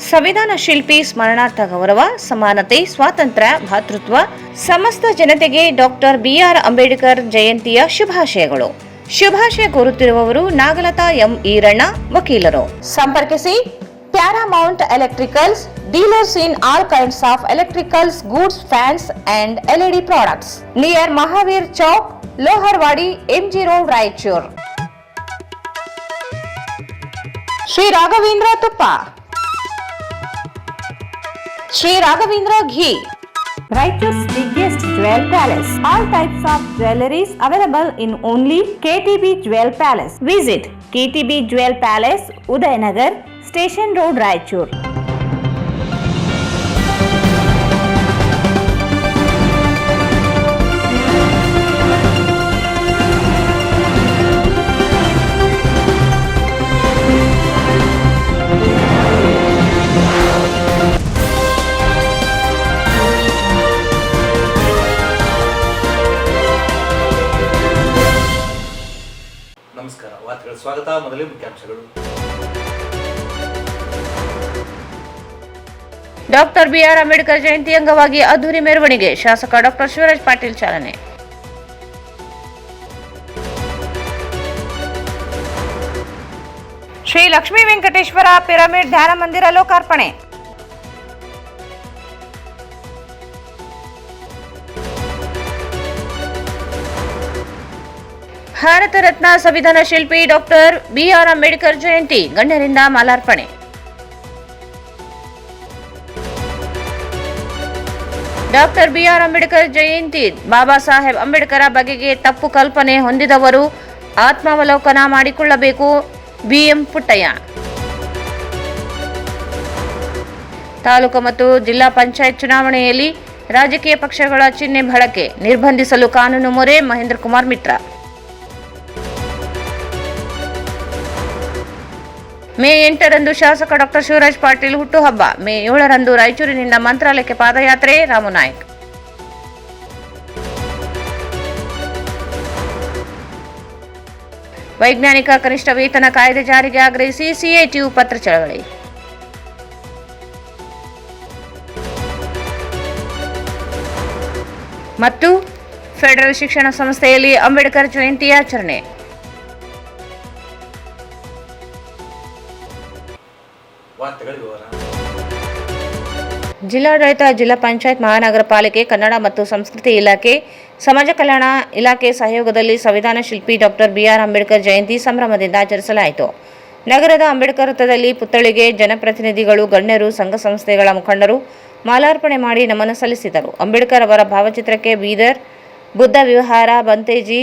ಸಂವಿಧಾನ ಶಿಲ್ಪಿ ಸ್ಮರಣಾರ್ಥ ಗೌರವ, ಸಮಾನತೆ, ಸ್ವಾತಂತ್ರ್ಯ, ಭಾತೃತ್ವ, ಸಮಸ್ತ ಜನತೆಗೆ ಡಾಕ್ಟರ್ ಬಿಆರ್ ಅಂಬೇಡ್ಕರ್ ಜಯಂತಿಯ ಶುಭಾಶಯಗಳು. ಶುಭಾಶಯ ಕೋರುತ್ತಿರುವವರು ನಾಗಲತಾ ಎಂ ಈರಣ್ಣ, ವಕೀಲರು. ಸಂಪರ್ಕಿಸಿ Paramount Electricals, dealers in all kinds of electricals goods, fans and LED products, near Mahavir Chowk, Loharwadi, MG road, Raichur. Shri Raghavendra ತುಪ್ಪ, ಶ್ರೀ ರಾಘವೇಂದ್ರ ಘೀ, Raichur's biggest jewel palace. All types of jewelries available in only KTB Jewel Palace. Visit KTB Jewel Palace, Udayanagar, Station Road, Raichur. ನಮಸ್ಕಾರ. ವಾರ್ತೆಗಳ ಸ್ವಾಗತ. ಮೊದಲೇ ಮುಖ್ಯಾಂಶಗಳು. Doctor B R Ambedkar Jayanti ಅಂಗವಾಗಿ ಅದ್ದೂರಿ ಮೆರವಣಿಗೆ, ಶಾಸಕ ಡಾಕ್ಟರ್ ಶಿವರಾಜ್ ಪಾಟೀಲ್ ಚಾಲನೆ. ಶ್ರೀ ಲಕ್ಷ್ಮೀ ವೆಂಕಟೇಶ್ವರ ಪಿರಮಿಡ್ ಧ್ಯಾನ ಮಂದಿರ ಲೋಕಾರ್ಪಣೆ. ಭಾರತ ರತ್ನ ಸಂವಿಧಾನ ಶಿಲ್ಪಿ ಡಾಕ್ಟರ್ ಬಿಆರ್ ಅಂಬೇಡ್ಕರ್ ಜಯಂತಿ, ಗಣ್ಯರಿಂದ ಮಾಲಾರ್ಪಣೆ. ಡಾಕ್ಟರ್ ಬಿಆರ್ ಅಂಬೇಡ್ಕರ್ ಜಯಂತಿ, ಬಾಬಾ ಸಾಹೇಬ್ ಅಂಬೇಡ್ಕರ್ ಬಗೆಗೆ ತಪ್ಪು ಕಲ್ಪನೆ ಹೊಂದಿದವರು ಆತ್ಮಾವಲೋಕನ ಮಾಡಿಕೊಳ್ಳಬೇಕು. BM ಪುಟ್ಟಯ್ಯ. ತಾಲೂಕು ಮತ್ತು ಜಿಲ್ಲಾ ಪಂಚಾಯತ್ ಚುನಾವಣೆಯಲ್ಲಿ ರಾಜಕೀಯ ಪಕ್ಷಗಳ ಚಿಹ್ನೆ ಬಳಕೆ ನಿರ್ಬಂಧಿಸಲು ಕಾನೂನು ಮೊರೆ, ಮಹೇಂದ್ರ ಕುಮಾರ್ ಮಿತ್ರ. ಮೇ 8ರಂದು ಶಾಸಕ ಡಾಕ್ಟರ್ ಶಿವರಾಜ್ ಪಾಟೀಲ್ ಹುಟ್ಟುಹಬ್ಬ. ಮೇ 7ರಂದು ರಾಯಚೂರಿನಿಂದ ಮಂತ್ರಾಲಯಕ್ಕೆ ಪಾದಯಾತ್ರೆ, ರಾಮನಾಯ್ಕ್. ವೈಜ್ಞಾನಿಕ ಕನಿಷ್ಠ ವೇತನ ಕಾಯ್ದೆ ಜಾರಿಗೆ ಆಗ್ರಹಿಸಿ CITU ಪತ್ರ ಚಳವಳಿ. ಮತ್ತು ಫೆಡರಲ್ ಶಿಕ್ಷಣ ಸಂಸ್ಥೆಯಲ್ಲಿ ಅಂಬೇಡ್ಕರ್ ಜಯಂತಿ ಆಚರಣೆ. ಜಿಲ್ಲಾಡಳಿತ, ಜಿಲ್ಲಾ ಪಂಚಾಯತ್, ಮಹಾನಗರ ಪಾಲಿಕೆ, ಕನ್ನಡ ಮತ್ತು ಸಂಸ್ಕೃತಿ ಇಲಾಖೆ, ಸಮಾಜ ಕಲ್ಯಾಣ ಇಲಾಖೆ ಸಹಯೋಗದಲ್ಲಿ ಸಂವಿಧಾನ ಶಿಲ್ಪಿ ಡಾಕ್ಟರ್ ಬಿಆರ್ ಅಂಬೇಡ್ಕರ್ ಜಯಂತಿ ಸಂಭ್ರಮದಿಂದ ಆಚರಿಸಲಾಯಿತು. ನಗರದ ಅಂಬೇಡ್ಕರ್ ವೃತ್ತದಲ್ಲಿ ಪುತ್ಥಳಿಗೆ ಜನಪ್ರತಿನಿಧಿಗಳು, ಗಣ್ಯರು, ಸಂಘ ಸಂಸ್ಥೆಗಳ ಮುಖಂಡರು ಮಾಲಾರ್ಪಣೆ ಮಾಡಿ ನಮನ ಸಲ್ಲಿಸಿದರು. ಅಂಬೇಡ್ಕರ್ ಅವರ ಭಾವಚಿತ್ರಕ್ಕೆ ಬೀದರ್ ಬುದ್ಧ ವಿಹಾರ ಬಂತೇಜಿ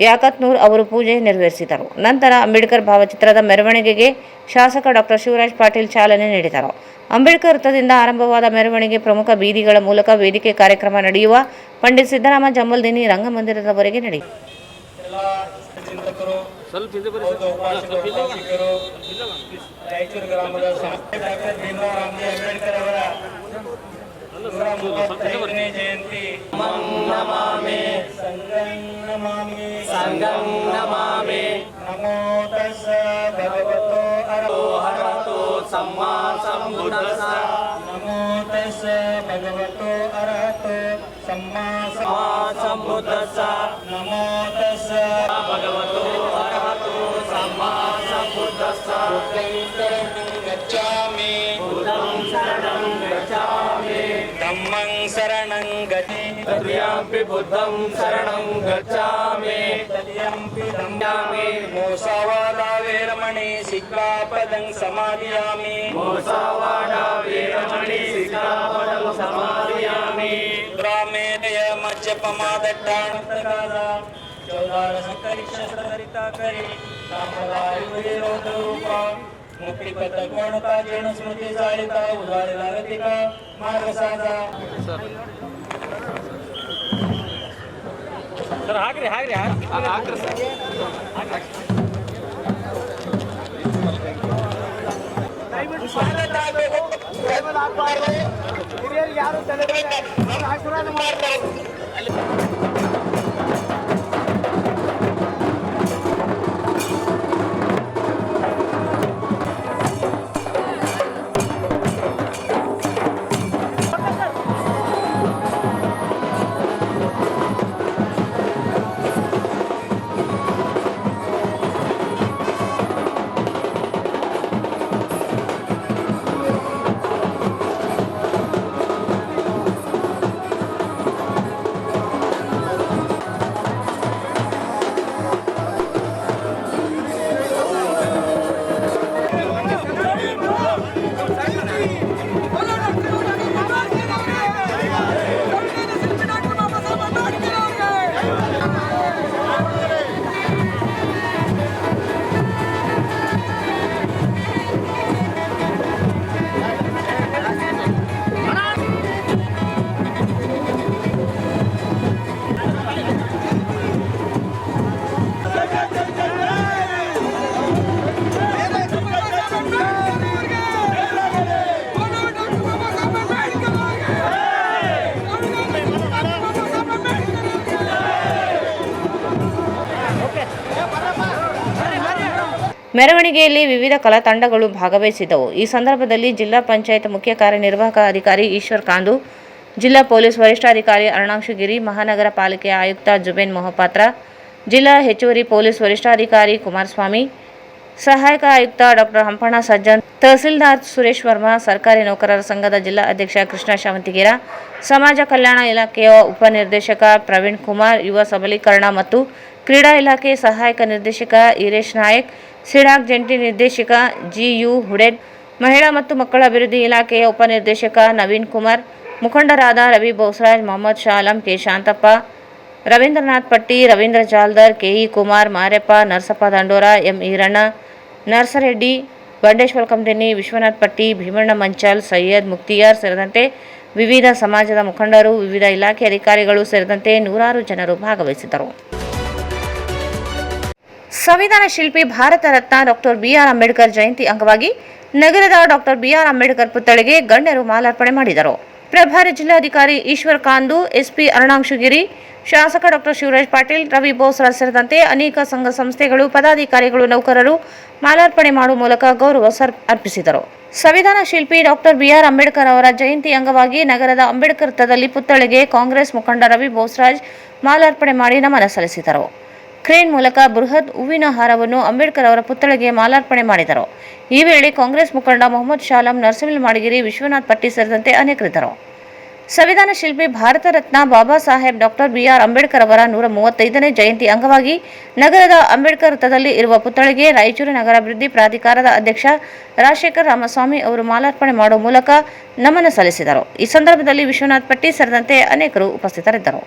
ಯಾಕತ್ನೂರ್ ಅವರು ಪೂಜೆ ನೆರವೇರಿಸಿದರು. ನಂತರ ಅಂಬೇಡ್ಕರ್ ಭಾವಚಿತ್ರದ ಮೆರವಣಿಗೆಗೆ ಶಾಸಕ ಡಾಕ್ಟರ್ ಶಿವರಾಜ್ ಪಾಟೀಲ್ ಚಾಲನೆ ನೀಡಿದರು. ಅಂಬೇಡ್ಕರ್ ವೃತ್ತದಿಂದ ಆರಂಭವಾದ ಮೆರವಣಿಗೆ ಪ್ರಮುಖ ಬೀದಿಗಳ ಮೂಲಕ ವೇದಿಕೆ ಕಾರ್ಯಕ್ರಮ ನಡೆಯುವ ಪಂಡಿತ್ ಸಿದ್ದರಾಮ ಜಮ್ಮಲ್ದಿನಿ ರಂಗಮಂದಿರದವರೆಗೆ ನಡೆಯಿತು. ಸಂಗಂ ನಮಾಮಿ ನಮೋ ತಸ್ಸ ಭಗವತೋ ಅರಹತೋ ಸಮ್ಮಾ ಸಂಬುದ್ಧಸ್ಸ ನಮೋ ತಸ್ಸ ಭಗವತೋ ಅರಹತೋ ಸಮ್ಮಾ ಸಂಬುದ್ಧಸ್ಸ ನಮೋ ತಸ್ಸ ಭಗವತೋ ಅರಹತೋ ಸಮ್ಮಾ ಸಂಬುದ್ಧಸ್ಸ ಗಚ್ಚಾಮಿ ಬುದ್ಧಂ ಶರಣಂ ಗಚ್ಚಾಮಿ ಧಮ್ಮಂ ಶರಣಂ ಗಚ್ಚಾಮಿ ತದ್ಯಂಪಿ ಬುದ್ಧಂ ಶರಣಂ ಗಚ್ಚಾಮಿ ತದ್ಯಂಪಿ ಧಮ್ಯಾಮಿ ಮೋಸವಾದ ವೇರಮಣಿ ಸಿಕ್ಕಾಪದಂ ಸಮಾಧಿಯಾಮಿ ಮೋಸವಾದ ವೇರಮಣಿ ಸಿಕ್ಕಾಪದಂ ಸಮಾಧಿಯಾಮಿ ಗ್ರಾಮೇದಯ ಮಜ್ಜಪಮಾದಟ್ಟಾಣುತ್ತಗಾದ ಚೌದಾರ ಸಂಕರಿಕ್ಷ ಸರಿತಾ ಕರಿ ಸಾಂಪ್ರದಾಯ ವಿರೋಧ ರೂಪ ಮುಕ್ತಿಪಥ ಕೋಣಕ ಜೀರ್ಣ ಸ್ಮೃತಿ ಸಾರಿತ ಉದಾರಿತ ರತಿಕ ಮಾರ್ಗ ಸಾಧ ಸರ್ ಹಾಕ್ರಿ ಸರ್ ಯಾರು ತಲೆಬೇಡ ಆಶೀರ್ವಾದ ಮಾಡ್ತಾರೆ. ಮೆರವಣಿಗೆಯಲ್ಲಿ ವಿವಿಧ ಕಲಾ ತಂಡಗಳು ಭಾಗವಹಿಸಿದ್ದವು. ಈ ಸಂದರ್ಭದಲ್ಲಿ ಜಿಲ್ಲಾ ಪಂಚಾಯತ್ ಮುಖ್ಯ ಕಾರ್ಯನಿರ್ವಾಹಕ ಅಧಿಕಾರಿ ಈಶ್ವರ್ ಕಾಂದು, ಜಿಲ್ಲಾ ಪೊಲೀಸ್ ವರಿಷ್ಠಾಧಿಕಾರಿ ಅರುಣಾಂಶು ಗಿರಿ, ಮಹಾನಗರ ಪಾಲಿಕೆ ಆಯುಕ್ತ ಜುಬೇನ್ ಮೊಹಪಾತ್ರ, ಜಿಲ್ಲಾ ಹೆಚ್ಚುವರಿ ಪೊಲೀಸ್ ವರಿಷ್ಠಾಧಿಕಾರಿ ಕುಮಾರಸ್ವಾಮಿ, ಸಹಾಯಕ ಆಯುಕ್ತ ಡಾಕ್ಟರ್ ಹಂಪಣ್ಣ ಸಜ್ಜನ್, ತಹಸೀಲ್ದಾರ್ ಸುರೇಶ್ ವರ್ಮಾ, ಸರ್ಕಾರಿ ನೌಕರರ ಸಂಘದ ಜಿಲ್ಲಾ ಅಧ್ಯಕ್ಷ ಕೃಷ್ಣ ಶಾವಂತಿಗೇರ, ಸಮಾಜ ಕಲ್ಯಾಣ ಇಲಾಖೆಯ ಉಪನಿರ್ದೇಶಕ ಪ್ರವೀಣ್ ಕುಮಾರ್, ಯುವ ಸಬಲೀಕರಣ ಮತ್ತು ಕ್ರೀಡಾ ಇಲಾಖೆ ಸಹಾಯಕ ನಿರ್ದೇಶಕ ಈರೇಶ್ ನಾಯಕ್, ಸಿಡಾಕ್ ಜಂಟಿ ನಿರ್ದೇಶಕ ಜಿಯು ಹುಡೇದ್, ಮಹಿಳಾ ಮತ್ತು ಮಕ್ಕಳ ಅಭಿವೃದ್ಧಿ ಇಲಾಖೆಯ ಉಪನಿರ್ದೇಶಕ ನವೀನ್ ಕುಮಾರ್, ಮುಖಂಡರಾದ ರವಿ ಬೋಸರಾಜ್, ಮೊಹಮ್ಮದ್ ಶಾ ಆಲಂ, ಕೆ ಶಾಂತಪ್ಪ, ರವೀಂದ್ರನಾಥ್ ಪಟ್ಟಿ, ರವೀಂದ್ರ ಜಾಲ್ದರ್, ಕೆಇ ಕುಮಾರ್, ಮಾರೆಪ್ಪ, ನರಸಪ್ಪ ದಂಡೋರ, ಎಂ ಈರಣ್ಣ, ನರಸರೆಡ್ಡಿ, ಬಂಡೇಶ್ವರ ಕಂದೆನ್ನಿ, ವಿಶ್ವನಾಥ್ ಪಟ್ಟಿ, ಭೀಮಣ್ಣ ಮಂಚಾಲ್, ಸೈಯದ್ ಮುಕ್ತಿಯಾರ್ ಸೇರಿದಂತೆ ವಿವಿಧ ಸಮಾಜದ ಮುಖಂಡರು, ವಿವಿಧ ಇಲಾಖೆ ಅಧಿಕಾರಿಗಳು ಸೇರಿದಂತೆ ನೂರಾರು ಜನರು ಭಾಗವಹಿಸಿದ್ದರು. ಸಂವಿಧಾನ ಶಿಲ್ಪಿ ಭಾರತ ರತ್ನ ಡಾಕ್ಟರ್ ಬಿಆರ್ ಅಂಬೇಡ್ಕರ್ ಜಯಂತಿ ಅಂಗವಾಗಿ ನಗರದ ಡಾಕ್ಟರ್ ಬಿಆರ್ ಅಂಬೇಡ್ಕರ್ ಪುತ್ಥಳಿಗೆ ಗಣ್ಯರು ಮಾಲಾರ್ಪಣೆ ಮಾಡಿದರು. ಪ್ರಭಾರಿ ಜಿಲ್ಲಾಧಿಕಾರಿ ಈಶ್ವರ್ ಕಾಂದು, ಎಸ್ಪಿ ಅರುಣಾಂಶುಗಿರಿ, ಶಾಸಕ ಡಾಕ್ಟರ್ ಶಿವರಾಜ್ ಪಾಟೀಲ್, ರವಿ ಬೋಸರಾಜ್ ಸೇರಿದಂತೆ ಅನೇಕ ಸಂಘ ಸಂಸ್ಥೆಗಳು, ಪದಾಧಿಕಾರಿಗಳು, ನೌಕರರು ಮಾಲಾರ್ಪಣೆ ಮಾಡುವ ಮೂಲಕ ಗೌರವ ಅರ್ಪಿಸಿದರು. ಸಂವಿಧಾನ ಶಿಲ್ಪಿ ಡಾಕ್ಟರ್ ಬಿಆರ್ ಅಂಬೇಡ್ಕರ್ ಅವರ ಜಯಂತಿ ಅಂಗವಾಗಿ ನಗರದ ಅಂಬೇಡ್ಕರ್ ವೃತ್ತದಲ್ಲಿ ಪುತ್ಥಳಿಗೆ ಕಾಂಗ್ರೆಸ್ ಮುಖಂಡ ರವಿ ಬೋಸರಾಜ್ ಮಾಲಾರ್ಪಣೆ ಮಾಡಿ ನಮನ ಸಲ್ಲಿಸಿದರು. ಕ್ರೇನ್ ಮೂಲಕ ಬೃಹತ್ ಹೂವಿನ ಹಾರವನ್ನು ಅಂಬೇಡ್ಕರ್ ಅವರ ಪುತ್ಥಳಿಗೆ ಮಾಲಾರ್ಪಣೆ ಮಾಡಿದರು. ಈ ವೇಳೆ ಕಾಂಗ್ರೆಸ್ ಮುಖಂಡ ಮೊಹಮ್ಮದ್ ಶಾ ಆಲಂ, ನರಸಿಂಹ ಮಾಡಿಗಿರಿ, ವಿಶ್ವನಾಥ್ ಪಟ್ಟಿ ಸೇರಿದಂತೆ ಅನೇಕರಿದ್ದರು. ಸಂವಿಧಾನ ಶಿಲ್ಪಿ ಭಾರತ ರತ್ನ ಬಾಬಾ ಸಾಹೇಬ್ ಡಾಕ್ಟರ್ ಬಿಆರ್ ಅಂಬೇಡ್ಕರ್ ಅವರ 135ನೇ ಜಯಂತಿ ಅಂಗವಾಗಿ ನಗರದ ಅಂಬೇಡ್ಕರ್ ವೃತ್ತದಲ್ಲಿ ಇರುವ ಪುತ್ಥಳಿಗೆ ರಾಯಚೂರು ನಗರಾಭಿವೃದ್ಧಿ ಪ್ರಾಧಿಕಾರದ ಅಧ್ಯಕ್ಷ ರಾಜಶೇಖರ್ ರಾಮಸ್ವಾಮಿ ಅವರು ಮಾಲಾರ್ಪಣೆ ಮಾಡುವ ಮೂಲಕ ನಮನ ಸಲ್ಲಿಸಿದರು. ಈ ಸಂದರ್ಭದಲ್ಲಿ ವಿಶ್ವನಾಥ್ ಪಟ್ಟಿ ಸೇರಿದಂತೆ ಅನೇಕರು ಉಪಸ್ಥಿತರಿದ್ದರು.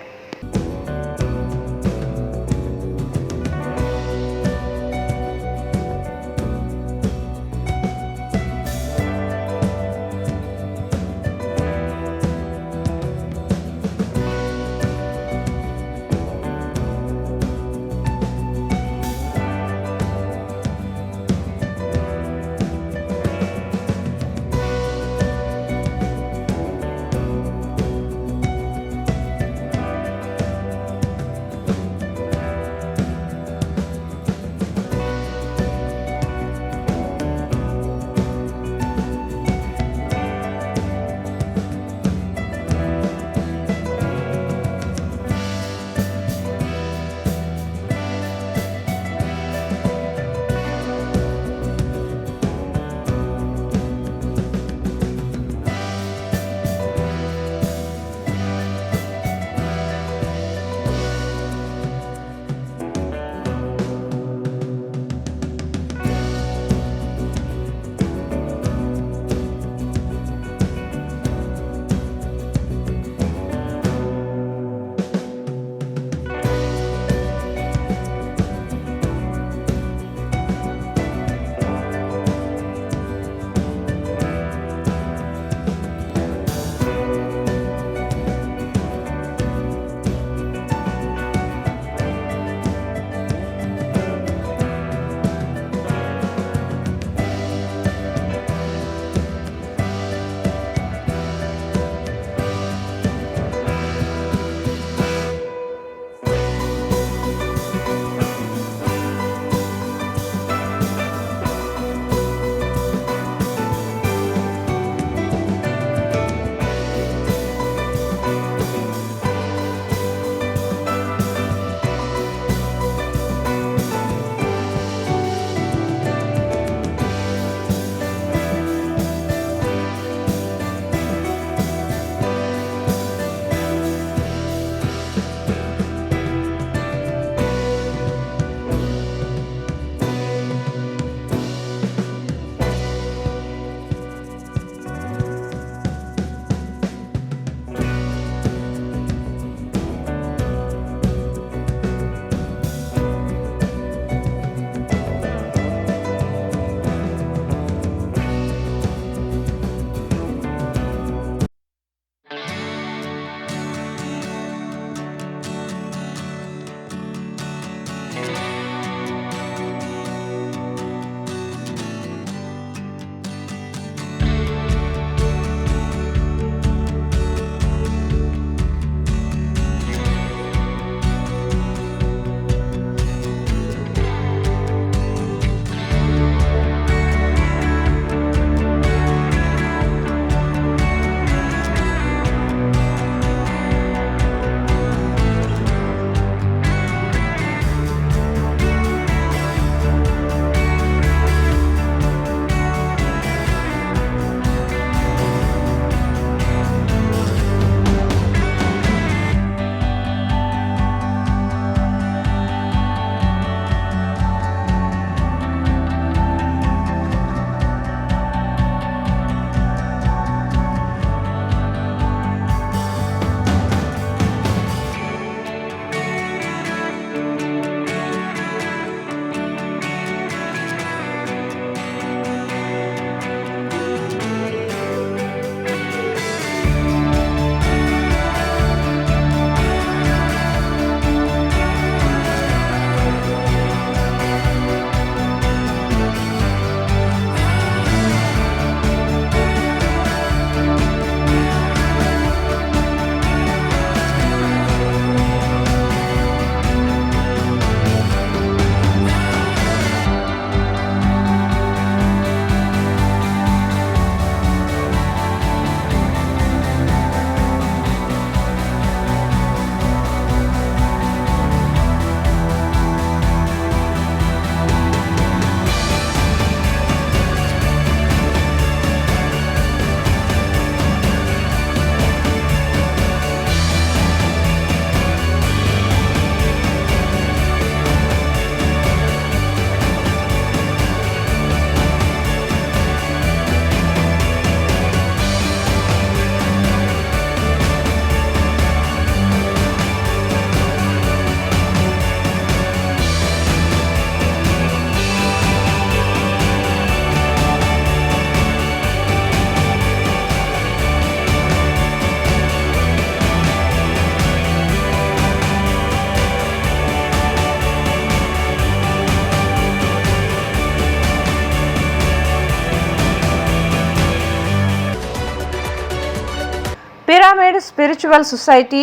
Pyramid spiritual society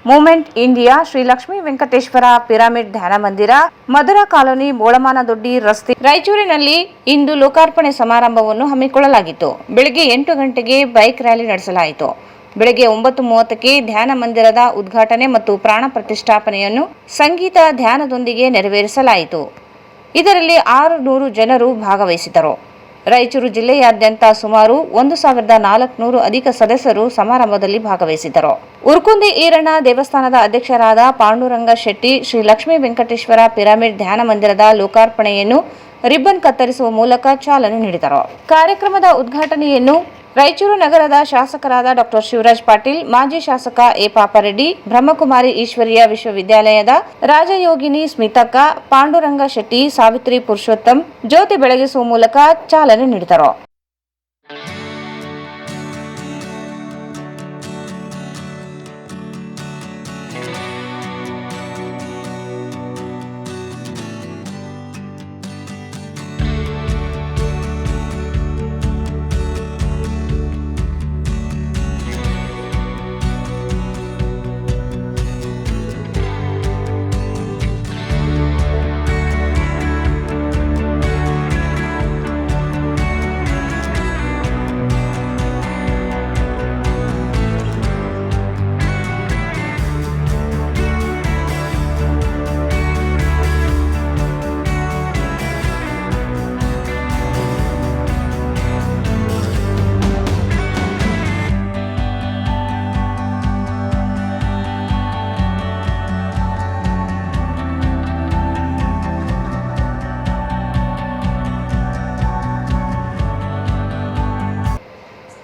movement India Shri Lakshmi Venkateshwara pyramid ಧ್ಯಾನ ಮಂದಿರ ಮಧುರಾ ಕಾಲೋನಿ ಬೋಳಮಾನದೊಡ್ಡಿ ರಸ್ತೆ ರಾಯಚೂರಿನಲ್ಲಿ ಇಂದು ಲೋಕಾರ್ಪಣೆ ಸಮಾರಂಭವನ್ನು ಹಮ್ಮಿಕೊಳ್ಳಲಾಗಿತ್ತು. ಬೆಳಗ್ಗೆ 8 ಗಂಟೆಗೆ ಬೈಕ್ ರ್ಯಾಲಿ ನಡೆಸಲಾಯಿತು. ಬೆಳಗ್ಗೆ 9:30ಕ್ಕೆ ಧ್ಯಾನ ಮಂದಿರದ ಉದ್ಘಾಟನೆ ಮತ್ತು ಪ್ರಾಣ ಪ್ರತಿಷ್ಠಾಪನೆಯನ್ನು ಸಂಗೀತ ಧ್ಯಾನದೊಂದಿಗೆ ನೆರವೇರಿಸಲಾಯಿತು. ಇದರಲ್ಲಿ 600 ಜನರು ಭಾಗವಹಿಸಿದರು. ರಾಯಚೂರು ಜಿಲ್ಲೆಯಾದ್ಯಂತ ಸುಮಾರು 1400 ಅಧಿಕ ಸದಸ್ಯರು ಸಮಾರಂಭದಲ್ಲಿ ಭಾಗವಹಿಸಿದ್ದರು. ಉರ್ಕುಂದಿ ಈರಣ್ಣ ದೇವಸ್ಥಾನದ ಅಧ್ಯಕ್ಷರಾದ ಪಾಂಡುರಂಗ ಶೆಟ್ಟಿ ಶ್ರೀ ಲಕ್ಷ್ಮೀ ವೆಂಕಟೇಶ್ವರ ಪಿರಮಿಡ್ ಧ್ಯಾನ ಮಂದಿರದ ಲೋಕಾರ್ಪಣೆಯನ್ನು ರಿಬ್ಬನ್ ಕತ್ತರಿಸುವ ಮೂಲಕ ಚಾಲನೆ ನೀಡಿದರು. ಕಾರ್ಯಕ್ರಮದ ಉದ್ಘಾಟನೆಯನ್ನು ರಾಯಚೂರು ನಗರದ ಶಾಸಕರಾದ ಡಾ ಶಿವರಾಜ್ ಪಾಟೀಲ್, ಮಾಜಿ ಶಾಸಕ ಎ ಪಾಪರೆಡ್ಡಿ, ಬ್ರಹ್ಮಕುಮಾರಿ ಈಶ್ವರೀಯ ವಿಶ್ವವಿದ್ಯಾಲಯದ ರಾಜಯೋಗಿನಿ ಸ್ಮಿತಕ್ಕ, ಪಾಂಡುರಂಗ ಶೆಟ್ಟಿ, ಸಾವಿತ್ರಿ ಪುರುಷೋತ್ತಮ್ ಜ್ಯೋತಿ ಬೆಳಗಿಸುವ ಮೂಲಕ ಚಾಲನೆ ನೀಡಿದರು.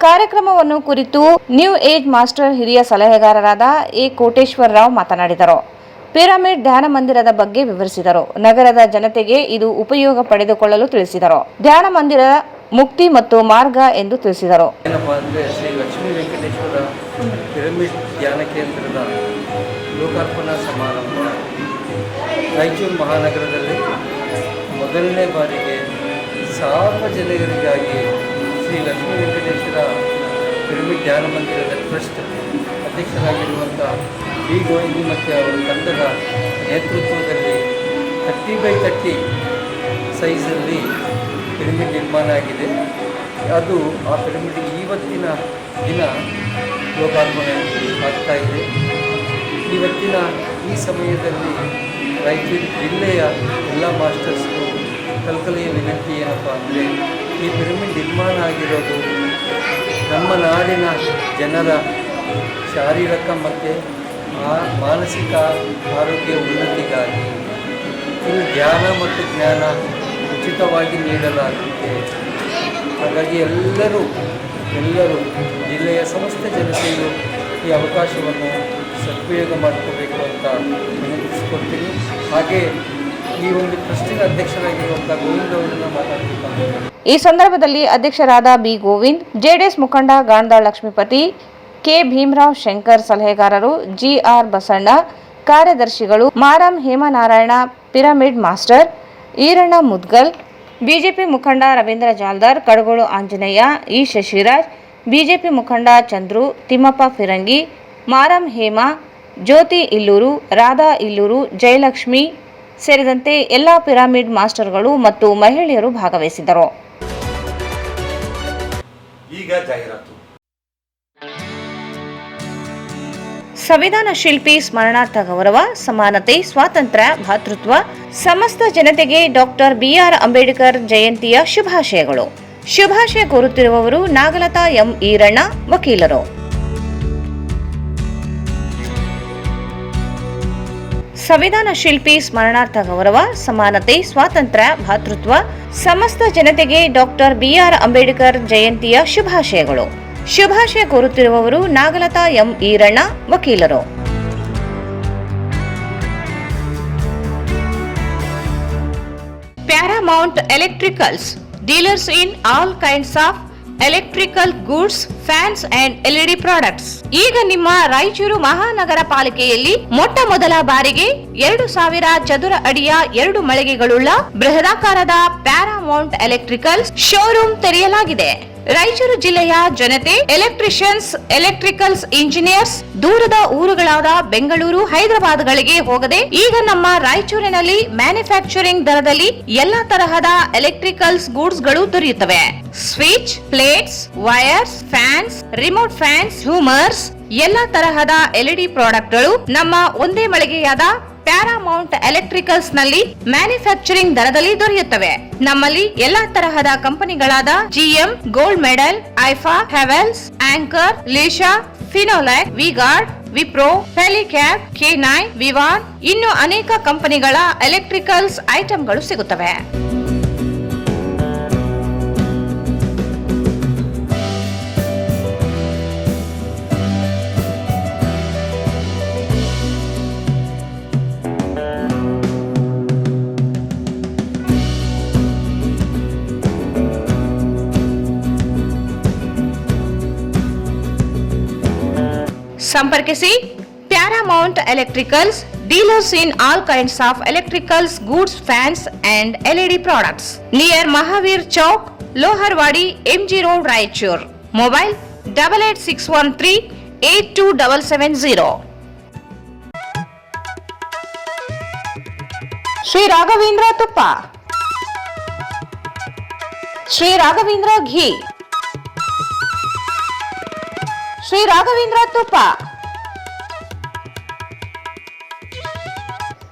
ಕಾರ್ಯಕ್ರಮವನ್ನು ಕುರಿತು ನ್ಯೂ ಏಜ್ ಮಾಸ್ಟರ್ ಹಿರಿಯ ಸಲಹೆಗಾರರಾದ ಎ ಕೋಟೇಶ್ವರರಾವ್ ಮಾತನಾಡಿದರು. ಪಿರಮಿಡ್ ಧ್ಯಾನ ಮಂದಿರದ ಬಗ್ಗೆ ವಿವರಿಸಿದರು. ನಗರದ ಜನತೆಗೆ ಇದು ಉಪಯೋಗ ಪಡೆದುಕೊಳ್ಳಲು ತಿಳಿಸಿದರು. ಧ್ಯಾನ ಮಂದಿರ ಮುಕ್ತಿ ಮತ್ತು ಮಾರ್ಗ ಎಂದು ತಿಳಿಸಿದರು. ಏನಪ್ಪಾ ಅಂದರೆ ಶ್ರೀ ಲಕ್ಷ್ಮೀ ವೆಂಕಟೇಶ್ವರ ಪಿರಮಿಡ್ ಧ್ಯಾನ ಕೇಂದ್ರದ ಲೋಕಾರ್ಪಣಾ ಸಮಾರಂಭ ರಾಯಚೂರು ಮಹಾನಗರದಲ್ಲಿ ಮೊದಲನೇ ಬಾರಿಗೆ ಸಾರ್ವಜನಿಕರಿಗಾಗಿ ಶ್ರೀ ಲಕ್ಷ್ಮೀ ವೆಂಕಟೇಶ್ವರ ಪಿರಮಿಡ್ ಧ್ಯಾನ ಮಂದಿರದ ಟ್ರಸ್ಟ್ ಅಧ್ಯಕ್ಷರಾಗಿರುವಂಥ ಬಿ ಗೋವಿಂದಿ ಮತ್ತು ಅವರ ತಂಡದ ನೇತೃತ್ವದಲ್ಲಿ 30x30 ಸೈಜಲ್ಲಿ ಪಿರಮಿಡ್ ನಿರ್ಮಾಣ ಆಗಿದೆ. ಅದು ಆ ಪಿರಮಿಡ್ ಇವತ್ತಿನ ದಿನ ಲೋಕಾರ್ಪಣೆ ಆಗ್ತಾ ಇದೆ. ಇವತ್ತಿನ ಈ ಸಮಯದಲ್ಲಿ ರಾಯಚೂರು ಜಿಲ್ಲೆಯ ಎಲ್ಲ ಮಾಸ್ಟರ್ಸ್ಗೂ ಕಲ್ಕಲೆಯ ವಿನಂತಿ ಏನಪ್ಪ ಅಂದರೆ, ಈ ಪಿರಮಿಡ್ ನಿರ್ಮಾಣ ಆಗಿರೋದು ನಮ್ಮ ನಾಡಿನ ಜನರ ಶಾರೀರಿಕ ಮತ್ತು ಮಾನಸಿಕ ಆರೋಗ್ಯ ಉನ್ನತಿಗಾಗಿ ಇಲ್ಲಿ ಧ್ಯಾನ ಮತ್ತು ಜ್ಞಾನ ಉಚಿತವಾಗಿ ನೀಡಲಾಗುತ್ತೆ. ಹಾಗಾಗಿ ಎಲ್ಲರೂ ಜಿಲ್ಲೆಯ ಸಮಸ್ತ ಜನತೆಯು ಈ ಅವಕಾಶವನ್ನು ಸದುಪಯೋಗ ಮಾಡಿಕೋಬೇಕು ಅಂತ ವಿನಂತಿಸಿಕೊಡ್ತೀನಿ. ಹಾಗೆ ಈ ಒಂದು ಟ್ರಸ್ಟಿನ ಅಧ್ಯಕ್ಷರಾಗಿರುವಂಥ ಗೋವಿಂದ್ ಅವರನ್ನು ಮಾತಾಡಬೇಕು. ಈ ಸಂದರ್ಭದಲ್ಲಿ ಅಧ್ಯಕ್ಷರಾದ ಬಿ ಗೋವಿಂದ್, ಜೆಡಿಎಸ್ ಮುಖಂಡ ಗಾಂಧಾಳ್ ಲಕ್ಷ್ಮೀಪತಿ, ಕೆ ಭೀಮರಾವ್ ಶಂಕರ್ ಸಲಹೆಗಾರರು, ಜಿಆರ್ ಬಸಣ್ಣ ಕಾರ್ಯದರ್ಶಿಗಳು, Maram Hemanarayana pyramid master, Iranna Mudgal, BJP ಮುಖಂಡ ರವೀಂದ್ರ ಜಾಲ್ದಾರ್, ಕಡಗೋಳು ಆಂಜನೇಯ, ಇ ಶಶಿರಾಜ್, ಬಿಜೆಪಿ ಮುಖಂಡ ಚಂದ್ರು, ತಿಮ್ಮಪ್ಪ ಫಿರಂಗಿ, ಮಾರಂ ಹೇಮ, ಜ್ಯೋತಿ ಇಲ್ಲೂರು, ರಾಧಾ ಇಲ್ಲೂರು, ಜಯಲಕ್ಷ್ಮಿ ಸೇರಿದಂತೆ ಎಲ್ಲ ಪಿರಮಿಡ್ ಮಾಸ್ಟರ್ಗಳು ಮತ್ತು ಮಹಿಳೆಯರು ಭಾಗವಹಿಸಿದ್ದರು. ಈಗ ಜಾಹೀರಾತು. ಸಂವಿಧಾನ ಶಿಲ್ಪಿ ಸ್ಮರಣಾರ್ಥ ಗೌರವ, ಸಮಾನತೆ, ಸ್ವಾತಂತ್ರ್ಯ, ಭ್ರಾತೃತ್ವ, ಸಮಸ್ತ ಜನತೆಗೆ ಡಾಕ್ಟರ್ ಬಿಆರ್ ಅಂಬೇಡ್ಕರ್ ಜಯಂತಿಯ ಶುಭಾಶಯಗಳು. ಶುಭಾಶಯ ಕೋರುತ್ತಿರುವವರು ನಾಗಲತಾ ಎಂ ಈರಣ್ಣ, ವಕೀಲರು. ಸಂವಿಧಾನ ಶಿಲ್ಪಿ ಸ್ಮರಣಾರ್ಥ ಗೌರವ, ಸಮಾನತೆ, ಸ್ವಾತಂತ್ರ್ಯ, ಭ್ರಾತೃತ್ವ, ಸಮಸ್ತ ಜನತೆಗೆ ಡಾಕ್ಟರ್ ಬಿಆರ್ ಅಂಬೇಡ್ಕರ್ ಜಯಂತಿಯ ಶುಭಾಶಯಗಳು. ಶುಭಾಶಯ ಕೋರುತ್ತಿರುವವರು ನಾಗಲತಾ ಎಂ ಈರಣ್ಣ, ವಕೀಲರು. Paramount Electricals, dealers in all kinds of electrical goods, fans and LED products. ಈಗ ನಿಮ್ಮ ರಾಯಚೂರು ಮಹಾನಗರ ಪಾಲಿಕೆಯಲ್ಲಿ ಮೊಟ್ಟ ಮೊದಲ ಬಾರಿಗೆ 2000 ಚದುರ ಅಡಿಯ 2 ಮಳಿಗೆಗಳುಳ್ಳ ಬೃಹದಾಕಾರದ ಪ್ಯಾರಾಮೌಂಟ್ ಎಲೆಕ್ಟ್ರಿಕಲ್ಸ್ ಶೋರೂಮ್ ತೆರೆಯಲಾಗಿದೆ. ರಾಯಚೂರು ಜಿಲ್ಲೆಯ ಜನತೆ ಎಲೆಕ್ಟ್ರಿಷಿಯನ್ಸ್, ಎಲೆಕ್ಟ್ರಿಕಲ್ಸ್ ಇಂಜಿನಿಯರ್ಸ್ ದೂರದ ಊರುಗಳಾದ ಬೆಂಗಳೂರು, ಹೈದರಾಬಾದ್ಗಳಿಗೆ ಹೋಗದೆ ಈಗ ನಮ್ಮ ರಾಯಚೂರಿನಲ್ಲಿ ಮ್ಯಾನುಫ್ಯಾಕ್ಚರಿಂಗ್ ದರದಲ್ಲಿ ಎಲ್ಲಾ ತರಹದ ಎಲೆಕ್ಟ್ರಿಕಲ್ಸ್ ಗೂಡ್ಸ್ ಗಳು ದೊರೆಯುತ್ತವೆ. Switch, plates, wires, fans, remote fans, ಹ್ಯೂಮರ್ಸ್, ಎಲ್ಲಾ ತರಹದ ಎಲ್ಇಡಿ ಪ್ರಾಡಕ್ಟ್ಗಳು ನಮ್ಮ ಒಂದೇ ಮಳಿಗೆಯಾದ ಪ್ಯಾರಾಮೌಂಟ್ ಎಲೆಕ್ಟ್ರಿಕಲ್ಸ್ ನಲ್ಲಿ ಮ್ಯಾನುಫ್ಯಾಕ್ಚರಿಂಗ್ ದರದಲ್ಲಿ ದೊರೆಯುತ್ತವೆ. ನಮ್ಮಲ್ಲಿ ಎಲ್ಲಾ ತರಹದ ಕಂಪನಿಗಳಾದ ಜಿಎಂ, ಗೋಲ್ಡ್ ಮೆಡಲ್, ಐಫಾ, ಹೆವೆಲ್ಸ್, ಆಂಕರ್, ಲೀಶಾ, ಫಿನೋಲೆಕ್, ವಿಗಾರ್ಡ್, ವಿಪ್ರೋ, ಫೆಲಿಕ್ಯಾಪ್, K9, ವಿವಾನ್ ಇನ್ನು ಅನೇಕ ಕಂಪನಿಗಳ ಎಲೆಕ್ಟ್ರಿಕಲ್ಸ್ ಐಟಂಗಳು ಸಿಗುತ್ತವೆ. ಸಂಪರ್ಕಿಸಿ Paramount Electricals, dealers in all kinds of electricals goods, fans and LED products, near Mahavir Chowk, Loharwadi, MG road, Raichur. Mobile 8861382770. Shri Raghavendra ತುಪ್ಪ, ಶ್ರೀ ರಾಘವೇಂದ್ರ ಘೀ, ಶ್ರೀ ರಾಘವೇಂದ್ರ ತುಪ್ಪ,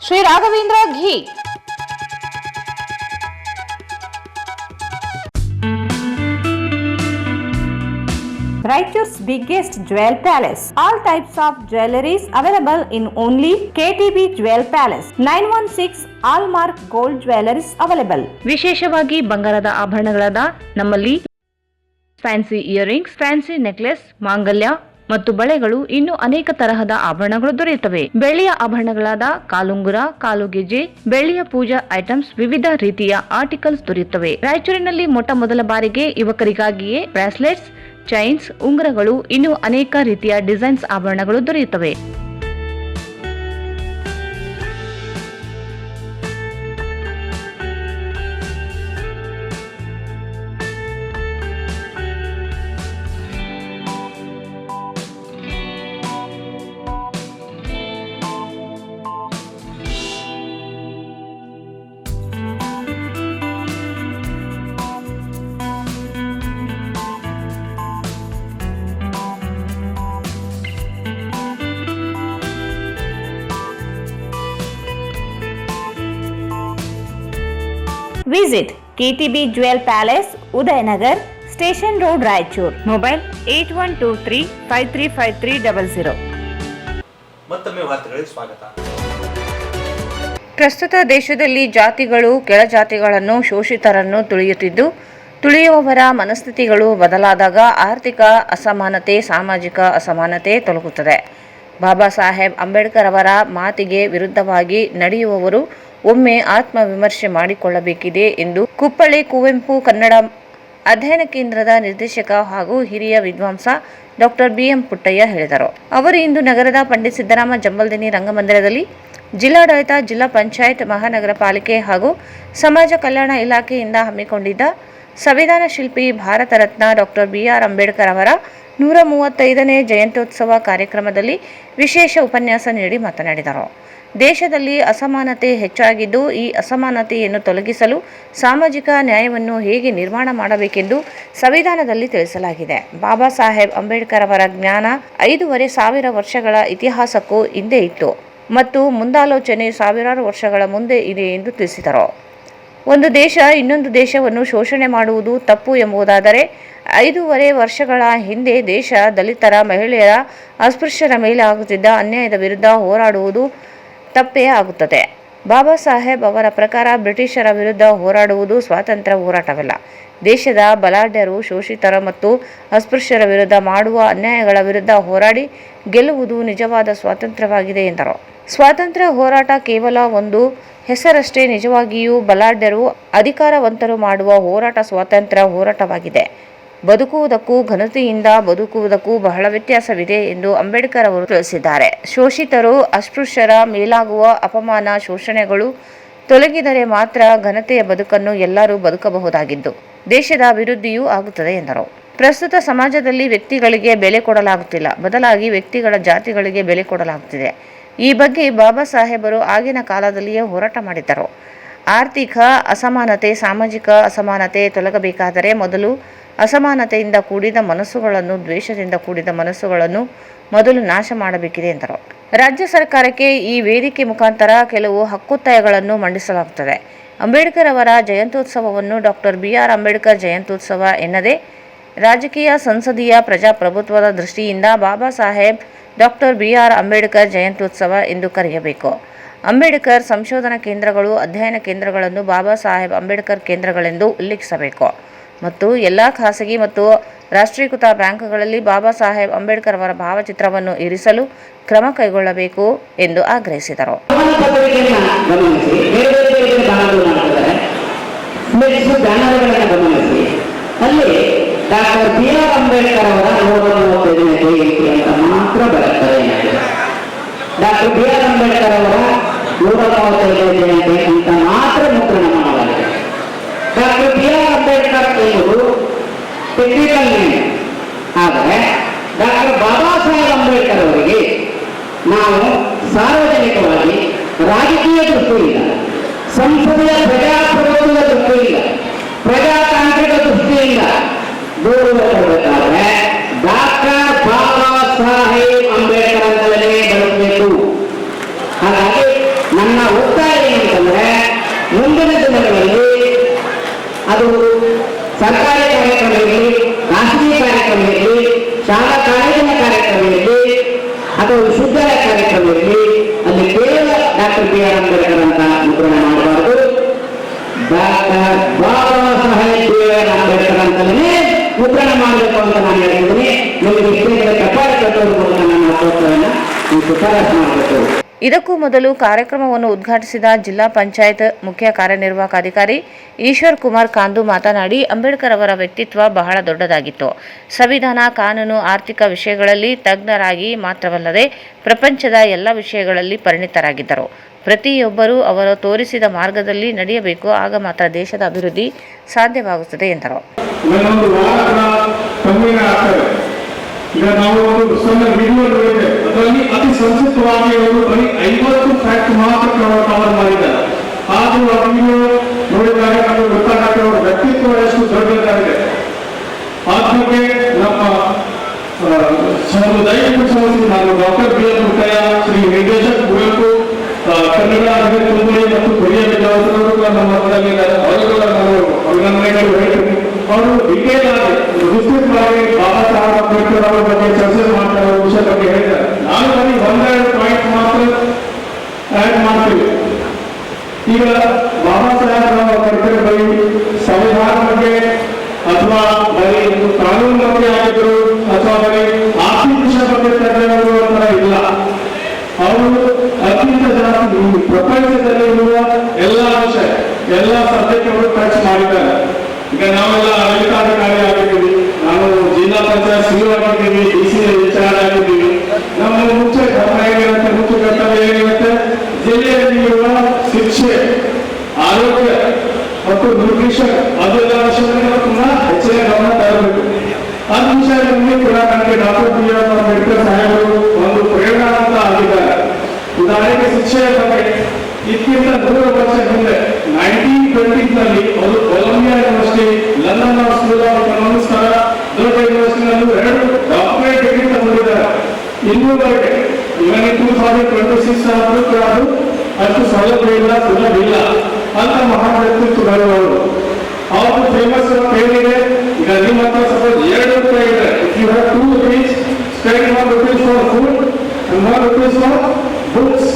ಶ್ರೀ ರಾಘವೇಂದ್ರ ಘೀ. Raichur's biggest jewel palace. All types of jewelries available in only KTB Jewel Palace. 916 Allmark Gold Jewelries available. ವಿಶೇಷವಾಗಿ ಬಂಗಾರದ ಆಭರಣಗಳಾದ ನಮ್ಮಲ್ಲಿ fancy earrings, fancy necklace, ಮಾಂಗಲ್ಯ ಮತ್ತು ಬಳೆಗಳು ಇನ್ನೂ ಅನೇಕ ತರಹದ ಆಭರಣಗಳು ದೊರೆಯುತ್ತವೆ. ಬೆಳ್ಳಿಯ ಆಭರಣಗಳಾದ ಕಾಲುಂಗುರ, ಕಾಲುಗೆಜೆ, ಬೆಳ್ಳಿಯ ಪೂಜಾ ಐಟಮ್ಸ್, ವಿವಿಧ ರೀತಿಯ ಆರ್ಟಿಕಲ್ಸ್ ದೊರೆಯುತ್ತವೆ. ರಾಯಚೂರಿನಲ್ಲಿ ಮೊಟ್ಟ ಮೊದಲ ಬಾರಿಗೆ ಯುವಕರಿಗಾಗಿಯೇ ಬ್ರಾಸ್ಲೆಟ್ಸ್, ಚೈನ್ಸ್, ಉಂಗುರಗಳು ಇನ್ನೂ ಅನೇಕ ರೀತಿಯ ಡಿಸೈನ್ಸ್ ಆಭರಣಗಳು ದೊರೆಯುತ್ತವೆ. Visit KTB Jewel Palace, Udayanagar, Station Road, Raichur. Mobile 8123535300. ಮತ್ತೊಮ್ಮೆ ವಾರ್ತೆಗಳಿಗೆ ಸ್ವಾಗತ. ಪ್ರಸ್ತುತ ದೇಶದಲ್ಲಿ ಜಾತಿಗಳು ಕೆಳಜಾತಿಗಳನ್ನು, ಶೋಷಿತರನ್ನು ತುಳಿಯುತ್ತಿದ್ದು, ತುಳಿಯುವವರ ಮನಸ್ಥಿತಿಗಳು ಬದಲಾದಾಗ ಆರ್ಥಿಕ ಅಸಮಾನತೆ, ಸಾಮಾಜಿಕ ಅಸಮಾನತೆ ತೊಲಗುತ್ತದೆ. ಬಾಬಾ ಸಾಹೇಬ್ ಅಂಬೇಡ್ಕರ್ ಅವರ ಮಾತಿಗೆ ವಿರುದ್ಧವಾಗಿ ನಡೆಯುವವರು ಒಮ್ಮೆ ಆತ್ಮವಿಮರ್ಶೆ ಮಾಡಿಕೊಳ್ಳಬೇಕಿದೆ ಎಂದು ಕುಪ್ಪಳ್ಳಿ ಕುವೆಂಪು ಕನ್ನಡ ಅಧ್ಯಯನ ಕೇಂದ್ರದ ನಿರ್ದೇಶಕ ಹಾಗೂ ಹಿರಿಯ ವಿದ್ವಾಂಸ ಡಾಕ್ಟರ್ BM ಪುಟ್ಟಯ್ಯ ಹೇಳಿದರು. ಅವರು ಇಂದು ನಗರದ ಪಂಡಿತ್ ಸಿದ್ದರಾಮ ಜಂಬಲ್ದಿನ್ನಿ ರಂಗಮಂದಿರದಲ್ಲಿ ಜಿಲ್ಲಾಡಳಿತ, ಜಿಲ್ಲಾ ಪಂಚಾಯತ್, ಮಹಾನಗರ ಪಾಲಿಕೆ ಹಾಗೂ ಸಮಾಜ ಕಲ್ಯಾಣ ಇಲಾಖೆಯಿಂದ ಹಮ್ಮಿಕೊಂಡಿದ್ದ ಸಂವಿಧಾನ ಶಿಲ್ಪಿ ಭಾರತ ರತ್ನ ಡಾಕ್ಟರ್ BR ಅಂಬೇಡ್ಕರ್ ಅವರ 135ನೇ ಜಯಂತ್ಯೋತ್ಸವ ಕಾರ್ಯಕ್ರಮದಲ್ಲಿ ವಿಶೇಷ ಉಪನ್ಯಾಸ ನೀಡಿ ಮಾತನಾಡಿದರು. ದೇಶದಲ್ಲಿ ಅಸಮಾನತೆ ಹೆಚ್ಚಾಗಿದ್ದು, ಈ ಅಸಮಾನತೆಯನ್ನು ತೊಲಗಿಸಲು ಸಾಮಾಜಿಕ ನ್ಯಾಯವನ್ನು ಹೇಗೆ ನಿರ್ಮಾಣ ಮಾಡಬೇಕೆಂದು ಸಂವಿಧಾನದಲ್ಲಿ ತಿಳಿಸಲಾಗಿದೆ. ಬಾಬಾ ಸಾಹೇಬ್ ಅಂಬೇಡ್ಕರ್ ಅವರ ಜ್ಞಾನ 5,500 ವರ್ಷಗಳ ಇತಿಹಾಸಕ್ಕೂ ಹಿಂದೆ ಇತ್ತು ಮತ್ತು ಮುಂದಾಲೋಚನೆ ಸಾವಿರಾರು ವರ್ಷಗಳ ಮುಂದೆ ಇದೆ ಎಂದು ತಿಳಿಸಿದರು. ಒಂದು ದೇಶ ಇನ್ನೊಂದು ದೇಶವನ್ನು ಶೋಷಣೆ ಮಾಡುವುದು ತಪ್ಪು ಎಂಬುದಾದರೆ 5,500 ವರ್ಷಗಳ ಹಿಂದೆ ದೇಶ ದಲಿತರ, ಮಹಿಳೆಯರ, ಅಸ್ಪೃಶ್ಯರ ಮೇಲೆ ಆಗುತ್ತಿದ್ದ ಅನ್ಯಾಯದ ವಿರುದ್ಧ ಹೋರಾಡುವುದು ತಪ್ಪೇ ಆಗುತ್ತದೆ. ಬಾಬಾ ಸಾಹೇಬ್ ಅವರ ಪ್ರಕಾರ ಬ್ರಿಟಿಷರ ವಿರುದ್ಧ ಹೋರಾಡುವುದು ಸ್ವಾತಂತ್ರ್ಯ ಹೋರಾಟವಲ್ಲ. ದೇಶದ ಬಲಾಢ್ಯರು, ಶೋಷಿತರ ಮತ್ತು ಅಸ್ಪೃಶ್ಯರ ವಿರುದ್ಧ ಮಾಡುವ ಅನ್ಯಾಯಗಳ ವಿರುದ್ಧ ಹೋರಾಡಿ ಗೆಲ್ಲುವುದು ನಿಜವಾದ ಸ್ವಾತಂತ್ರ್ಯವಾಗಿದೆ ಎಂದರು. ಸ್ವಾತಂತ್ರ್ಯ ಹೋರಾಟ ಕೇವಲ ಒಂದು ಹೆಸರಷ್ಟೇ. ನಿಜವಾಗಿಯೂ ಬಲಾಢ್ಯರು, ಅಧಿಕಾರವಂತರು ಮಾಡುವ ಹೋರಾಟ ಸ್ವಾತಂತ್ರ್ಯ ಹೋರಾಟವಾಗಿದೆ. ಬದುಕುವುದಕ್ಕೂ ಘನತೆಯಿಂದ ಬದುಕುವುದಕ್ಕೂ ಬಹಳ ವ್ಯತ್ಯಾಸವಿದೆ ಎಂದು ಅಂಬೇಡ್ಕರ್ ಅವರು ತಿಳಿಸಿದ್ದಾರೆ. ಶೋಷಿತರು, ಅಸ್ಪೃಶ್ಯರ ಮೇಲಾಗುವ ಅಪಮಾನ, ಶೋಷಣೆಗಳು ತೊಲಗಿದರೆ ಮಾತ್ರ ಘನತೆಯ ಬದುಕನ್ನು ಎಲ್ಲರೂ ಬದುಕಬಹುದಾಗಿದ್ದು ದೇಶದ ಅಭಿವೃದ್ಧಿಯೂ ಆಗುತ್ತದೆ ಎಂದರು. ಪ್ರಸ್ತುತ ಸಮಾಜದಲ್ಲಿ ವ್ಯಕ್ತಿಗಳಿಗೆ ಬೆಲೆ ಕೊಡಲಾಗುತ್ತಿಲ್ಲ, ಬದಲಾಗಿ ವ್ಯಕ್ತಿಗಳ ಜಾತಿಗಳಿಗೆ ಬೆಲೆ ಕೊಡಲಾಗುತ್ತಿದೆ. ಈ ಬಗ್ಗೆ ಬಾಬಾ ಸಾಹೇಬರು ಆಗಿನ ಕಾಲದಲ್ಲಿಯೇ ಹೋರಾಟ ಮಾಡಿದ್ದರು. ಆರ್ಥಿಕ ಅಸಮಾನತೆ, ಸಾಮಾಜಿಕ ಅಸಮಾನತೆ ತೊಲಗಬೇಕಾದರೆ ಮೊದಲು ಅಸಮಾನತೆಯಿಂದ ಕೂಡಿದ ಮನಸ್ಸುಗಳನ್ನು, ದ್ವೇಷದಿಂದ ಕೂಡಿದ ಮನಸ್ಸುಗಳನ್ನು ಮೊದಲು ನಾಶ ಮಾಡಬೇಕಿದೆ ಎಂದರು. ರಾಜ್ಯ ಸರ್ಕಾರಕ್ಕೆ ಈ ವೇದಿಕೆ ಮುಖಾಂತರ ಕೆಲವು ಹಕ್ಕೊತ್ತಾಯಗಳನ್ನು ಮಂಡಿಸಲಾಗುತ್ತದೆ. ಅಂಬೇಡ್ಕರ್ ಅವರ ಜಯಂತ್ಯೋತ್ಸವವನ್ನು ಡಾಕ್ಟರ್ BR ಅಂಬೇಡ್ಕರ್ ಜಯಂತ್ಯೋತ್ಸವ ಎನ್ನದೇ ರಾಜಕೀಯ, ಸಂಸದೀಯ, ಪ್ರಜಾಪ್ರಭುತ್ವದ ದೃಷ್ಟಿಯಿಂದ ಬಾಬಾ ಸಾಹೇಬ್ ಡಾಕ್ಟರ್ BR ಅಂಬೇಡ್ಕರ್ ಜಯಂತ್ಯೋತ್ಸವ ಎಂದು ಕರೆಯಬೇಕು. ಅಂಬೇಡ್ಕರ್ ಸಂಶೋಧನಾ ಕೇಂದ್ರಗಳು, ಅಧ್ಯಯನ ಕೇಂದ್ರಗಳನ್ನು ಬಾಬಾ ಸಾಹೇಬ್ ಅಂಬೇಡ್ಕರ್ ಕೇಂದ್ರಗಳೆಂದು ಉಲ್ಲೇಖಿಸಬೇಕು ಮತ್ತು ಎಲ್ಲ ಖಾಸಗಿ ಮತ್ತು ರಾಷ್ಟ್ರೀಕೃತ ಬ್ಯಾಂಕ್ಗಳಲ್ಲಿ ಬಾಬಾ ಸಾಹೇಬ್ ಅಂಬೇಡ್ಕರ್ ಅವರ ಭಾವಚಿತ್ರವನ್ನು ಇರಿಸಲು ಕ್ರಮ ಕೈಗೊಳ್ಳಬೇಕು ಎಂದು ಆಗ್ರಹಿಸಿದರು. ಅಲ್ಲಿ ಡಾಕ್ಟರ್ BR ಅಂಬೇಡ್ಕರ್ ಅವರ 135ನೇ ಜಯಂತಿ ಅಂತ ಮಾತ್ರ ಬರುತ್ತದೆ. ಡಾಕ್ಟರ್ BR ಅಂಬೇಡ್ಕರ್ ಅವರ 135ನೇ ಜಯಂತಿ ಅಂತ ಮಾತ್ರ ಮುದ್ರಣ ಮಾಡಲಾಗಿದೆ. ಡಾಕ್ಟರ್ BR ಅಂಬೇಡ್ಕರ್ ಎನ್ನುವುದು ಟೆಕ್ನಿಕಲ್ ನೇಮ್. ಆದರೆ ಡಾಕ್ಟರ್ ಬಾಬಾ ಸಾಹೇಬ್ ಅಂಬೇಡ್ಕರ್ ಅವರಿಗೆ ನಾವು ಸಾರ್ವಜನಿಕವಾಗಿ ರಾಜಕೀಯ ದೃಷ್ಟಿಯಿಂದ, ಸಂಸದೀಯ ಪ್ರಜಾಪ್ರಭುತ್ವದ ದೃಷ್ಟಿಯಿಂದ, ಪ್ರಜಾತಾಂತ್ರಿಕ ದೃಷ್ಟಿಯಿಂದ ಗೌರವ ಕೊಡಬೇಕಾದ್ರೆ ಡಾಕ್ಟರ್ ಬಾಬಾ ಸಾಹೇಬ್ ಅಂಬೇಡ್ಕರ್ ಅಂತಲೇ ಬಳಸಬೇಕು. ಹಾಗಾಗಿ ನನ್ನ ಒತ್ತಾಯ ಏನಂತಂದ್ರೆ, ಮುಂದಿನ ದಿನಗಳಲ್ಲಿ ಅದು ಸರ್ಕಾರಿ ಕಾರ್ಯಕ್ರಮ ಇರಲಿ, ಖಾಸಗಿ ಕಾರ್ಯಕ್ರಮ ಇರಲಿ, ಶಾಲಾ ಕಾಲೇಜಿನ ಕಾರ್ಯಕ್ರಮ ಇರಲಿ ಅಥವಾ ವಿಶ್ವವಿದ್ಯಾಲಯ ಕಾರ್ಯಕ್ರಮ ಇರಲಿ, ಅಲ್ಲಿ ಕೇವಲ ಡಾಕ್ಟರ್ BR ಅಂಬೇಡ್ಕರ್ ಅಂತ ಮುದ್ರಣ ಮಾಡಬಾರದು. ಡಾಕ್ಟರ್ ಬಾಬಾ ಸಾಹೇಬ್ BR ಅಂಬೇಡ್ಕರ್ ಅಂತಲೇ ಮುದ್ರಣ ಮಾಡಬೇಕು ಅಂತ ನಾನು ಹೇಳ್ತಿದ್ದೀನಿ. ನಿಮಗೆ ಇಷ್ಟೇ ಕಪಾಳ ಕಟ್ಟೋದ್ರ ಮೂಲಕ ನನ್ನ ಪ್ರೋತ್ಸಾಹವನ್ನು ನೀವು ಶಿಫಾರಸು ಮಾಡಬೇಕು. ಇದಕ್ಕೂ ಮೊದಲು ಕಾರ್ಯಕ್ರಮವನ್ನು ಉದ್ಘಾಟಿಸಿದ ಜಿಲ್ಲಾ ಪಂಚಾಯತ್ ಮುಖ್ಯ ಕಾರ್ಯನಿರ್ವಾಹಕ ಅಧಿಕಾರಿ ಈಶ್ವರ್ ಕುಮಾರ್ ಕಾಂದು ಮಾತನಾಡಿ, ಅಂಬೇಡ್ಕರ್ ಅವರ ವ್ಯಕ್ತಿತ್ವ ಬಹಳ ದೊಡ್ಡದಾಗಿತ್ತು. ಸಂವಿಧಾನ, ಕಾನೂನು, ಆರ್ಥಿಕ ವಿಷಯಗಳಲ್ಲಿ ತಜ್ಞರಾಗಿ ಮಾತ್ರವಲ್ಲದೆ ಪ್ರಪಂಚದ ಎಲ್ಲ ವಿಷಯಗಳಲ್ಲಿ ಪರಿಣಿತರಾಗಿದ್ದರು. ಪ್ರತಿಯೊಬ್ಬರೂ ಅವರು ತೋರಿಸಿದ ಮಾರ್ಗದಲ್ಲಿ ನಡೆಯಬೇಕು, ಆಗ ಮಾತ್ರ ದೇಶದ ಅಭಿವೃದ್ಧಿ ಸಾಧ್ಯವಾಗುತ್ತದೆ ಎಂದರು. ಈಗ ನಾವು ಒಂದು ಸಣ್ಣ ವಿಡಿಯೋ ನೋಡಿದೆ, ಅದರಲ್ಲಿ ಅತಿ ಸಂಕ್ಷಿಪ್ತವಾಗಿ ಅವರು ಬರೀ 50 ಫ್ಯಾಕ್ಟ್ ಮಾತ್ರ ಕವರ್ ಮಾಡಿದ್ದಾರೆ. ಆದರೂ ಆ ವಿಡಿಯೋ ನೋಡಿದಾಗ ನಮಗೆ ಗೊತ್ತಾಗುತ್ತೆ ಅವರ ವ್ಯಕ್ತಿತ್ವ ಎಷ್ಟು ದೊಡ್ಡದಾಗಿದೆ. ಆತ್ಮಕ್ಕೆ ನಮ್ಮ ದೈಹಿಕ ಸಂಸ್ಥೆ ನಾನು ಡಾಕ್ಟರ್ BR ಮುತ್ತಯ್ಯ, ಶ್ರೀ ನಿರ್ದೇಶಕ್ ಕುವೆಂಪು, ಕನ್ನಡ ತುಂಬಿ ಮತ್ತು ಕೊರಿಯಾ ವಿದ್ಯಾರ್ಥಿಗಳು ನಮ್ಮ ಮಕ್ಕಳಲ್ಲಿದ್ದಾರೆ. ಅವರುಗಳ ನಾನು ಅಭಿನಂದನೆಗಳು ಹೇಳ್ತೀನಿ. ಅವರು ಡಿಟೇಲ್ ಆಗಿ ವಿಸ್ತೃತವಾಗಿ ಬಾಬಾ ಸಾಹೇಬ್ ಅಂಬೇಡ್ಕರ್ ಅವರ ಬಗ್ಗೆ ಚರ್ಚೆ ಮಾಡ್ತಾರೆ, ವಿಷಯ ಬಗ್ಗೆ ಹೇಳ್ತಾರೆ. ನಾನು ಬರೀ 1-2 ಪಾಯಿಂಟ್ ಮಾತ್ರ ಆಡ್ ಮಾಡ್ತೀವಿ. ಈಗ ಬಾಬಾ ಸಾಹೇಬ್ ಅಂಬೇಡ್ಕರ್ ಬರೀ ಸಂವಿಧಾನ ಬಗ್ಗೆ ಅಥವಾ ಬರೀ ಕಾನೂನು ಬಗ್ಗೆ ಆಗಿದ್ರು ಅಥವಾ ಬರೀ ಆರ್ಥಿಕ ವಿಷಯ ಬಗ್ಗೆ ತಜ್ಞರು ಅಂತ ಇಲ್ಲ. ಅವರು ಅತ್ಯಂತ ಜಾಸ್ತಿ ಪ್ರಪಂಚದಲ್ಲಿ ಇರುವ ಎಲ್ಲ ವಿಷಯ, ಎಲ್ಲ ಸಬ್ಜೆಕ್ಟ್ ಅವರು ಟಚ್ ಮಾಡಿದ್ದಾರೆ. ಈಗ ನಾವೆಲ್ಲ ಆಡಳಿತಾಧಿಕಾರಿ ಆಗಿದ್ದೀವಿ, ನಾವು ಜಿಲ್ಲಾ ಪಂಚಾಯತ್ CEO ಆಗಿದ್ದೀವಿ, DC HR ಆಗಿದ್ದೀವಿ. ನಮ್ಮ ಮುಖ್ಯ ಕರ್ತವ್ಯ ಏನಿರುತ್ತೆ, ಜಿಲ್ಲೆಯಲ್ಲಿರುವ ಶಿಕ್ಷೆ, ಆರೋಗ್ಯ ಮತ್ತು ನ್ಯೂಟ್ರಿಷನ್ ಅದೆಲ್ಲ ವಿಷಯಗಳನ್ನು ತುಂಬಾ ಹೆಚ್ಚಿನ ಗಮನ ತರಬೇಕು. ಆ ವಿಷಯದಲ್ಲಿ ಕೂಡ ನನಗೆ ಡಾಕ್ಟರ್ BR ಅಂಬೇಡ್ಕರ್ ಸಾಹೇಬರು ಒಂದು ಪ್ರೇರಣಾ ಅಂತ ಆಗಿದ್ದಾರೆ. ಉದಾಹರಣೆಗೆ ಶಿಕ್ಷೆಯ ಬಗ್ಗೆ ಇದಕ್ಕಿಂತ 100 ವರ್ಷ ಹಿಂದೆ 1920ನಲ್ಲಿ ಅವರು Columbia university, London school of economics ದೊಡ್ಡ ಯೂನಿವರ್ಸಿಟಿನಲ್ಲೂ 2 ಡಾಕ್ಟರೇಟ್ ಡಿಗ್ರಿ ತಗೊಂಡಿದ್ದಾರೆ. ಇನ್ನೂವರೆಗೆ ಇವನ್ 2026 ಆದರೂ ಕೂಡ ಅದು ಅಷ್ಟು ಸೌಲಭ್ಯ ಇಲ್ಲ, ಸುಲಭ ಇಲ್ಲ ಅಂತ ಮಹಾನ್ ವ್ಯಕ್ತಿತ್ವಗಳು ಅವರು. ಅವ್ರದ್ದು ಫೇಮಸ್ ಹೇಳಿದೆ. ಈಗ ನಿಮ್ಮ ಹತ್ರ ಸಪೋಸ್ 2 ರೂಪಾಯಿ ಇದೆ, if you have 2 rupees, spend 1 rupee for food and 1 rupee for books.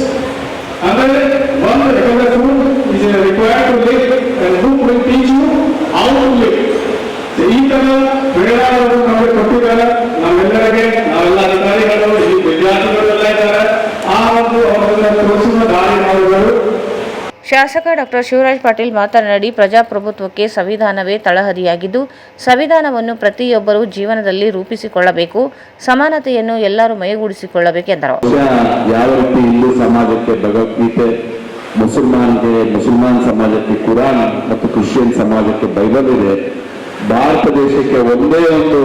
ಅಂದರೆ ಒಂದು regular food is required to live and book will teach you how to live. ಈ ತರ ಬೆಳೆಗಾರರು ನಮಗೆ ಕೊಟ್ಟಿದ್ದಾರೆ. ನಮ್ಮೆಲ್ಲರಿಗೆ, ನಾವೆಲ್ಲ ಅಧಿಕಾರಿಗಳು, ವಿದ್ಯಾರ್ಥಿಗಳೆಲ್ಲ ಇದ್ದಾರೆ. ಆ ಒಂದು ಅವರನ್ನ ತೋರಿಸುವ ದಾರಿ ಮಾರ್ಗಗಳು. ಶಾಸಕ ಡಾಕ್ಟರ್ ಶಿವರಾಜ್ ಪಾಟೀಲ್ ಮಾತನಾಡಿ, ಪ್ರಜಾಪ್ರಭುತ್ವಕ್ಕೆ ಸಂವಿಧಾನವೇ ತಳಹದಿಯಾಗಿದ್ದು, ಸಂವಿಧಾನವನ್ನು ಪ್ರತಿಯೊಬ್ಬರೂ ಜೀವನದಲ್ಲಿ ರೂಪಿಸಿಕೊಳ್ಳಬೇಕು, ಸಮಾನತೆಯನ್ನು ಎಲ್ಲರೂ ಮೈಗೂಡಿಸಿಕೊಳ್ಳಬೇಕೆಂದರು. ಯಾವ ರೀತಿ ಹಿಂದೂ ಸಮಾಜಕ್ಕೆ ಭಗವದ್ಗೀತೆ, ಮುಸಲ್ಮಾನ್ ಸಮಾಜಕ್ಕೆ ಕುರಾನ್ ಮತ್ತು ಕ್ರಿಶ್ಚಿಯನ್ ಸಮಾಜಕ್ಕೆ ಬೈಬಲ್ ಇದೆ, ಭಾರತ ದೇಶಕ್ಕೆ ಒಂದೇ ಒಂದು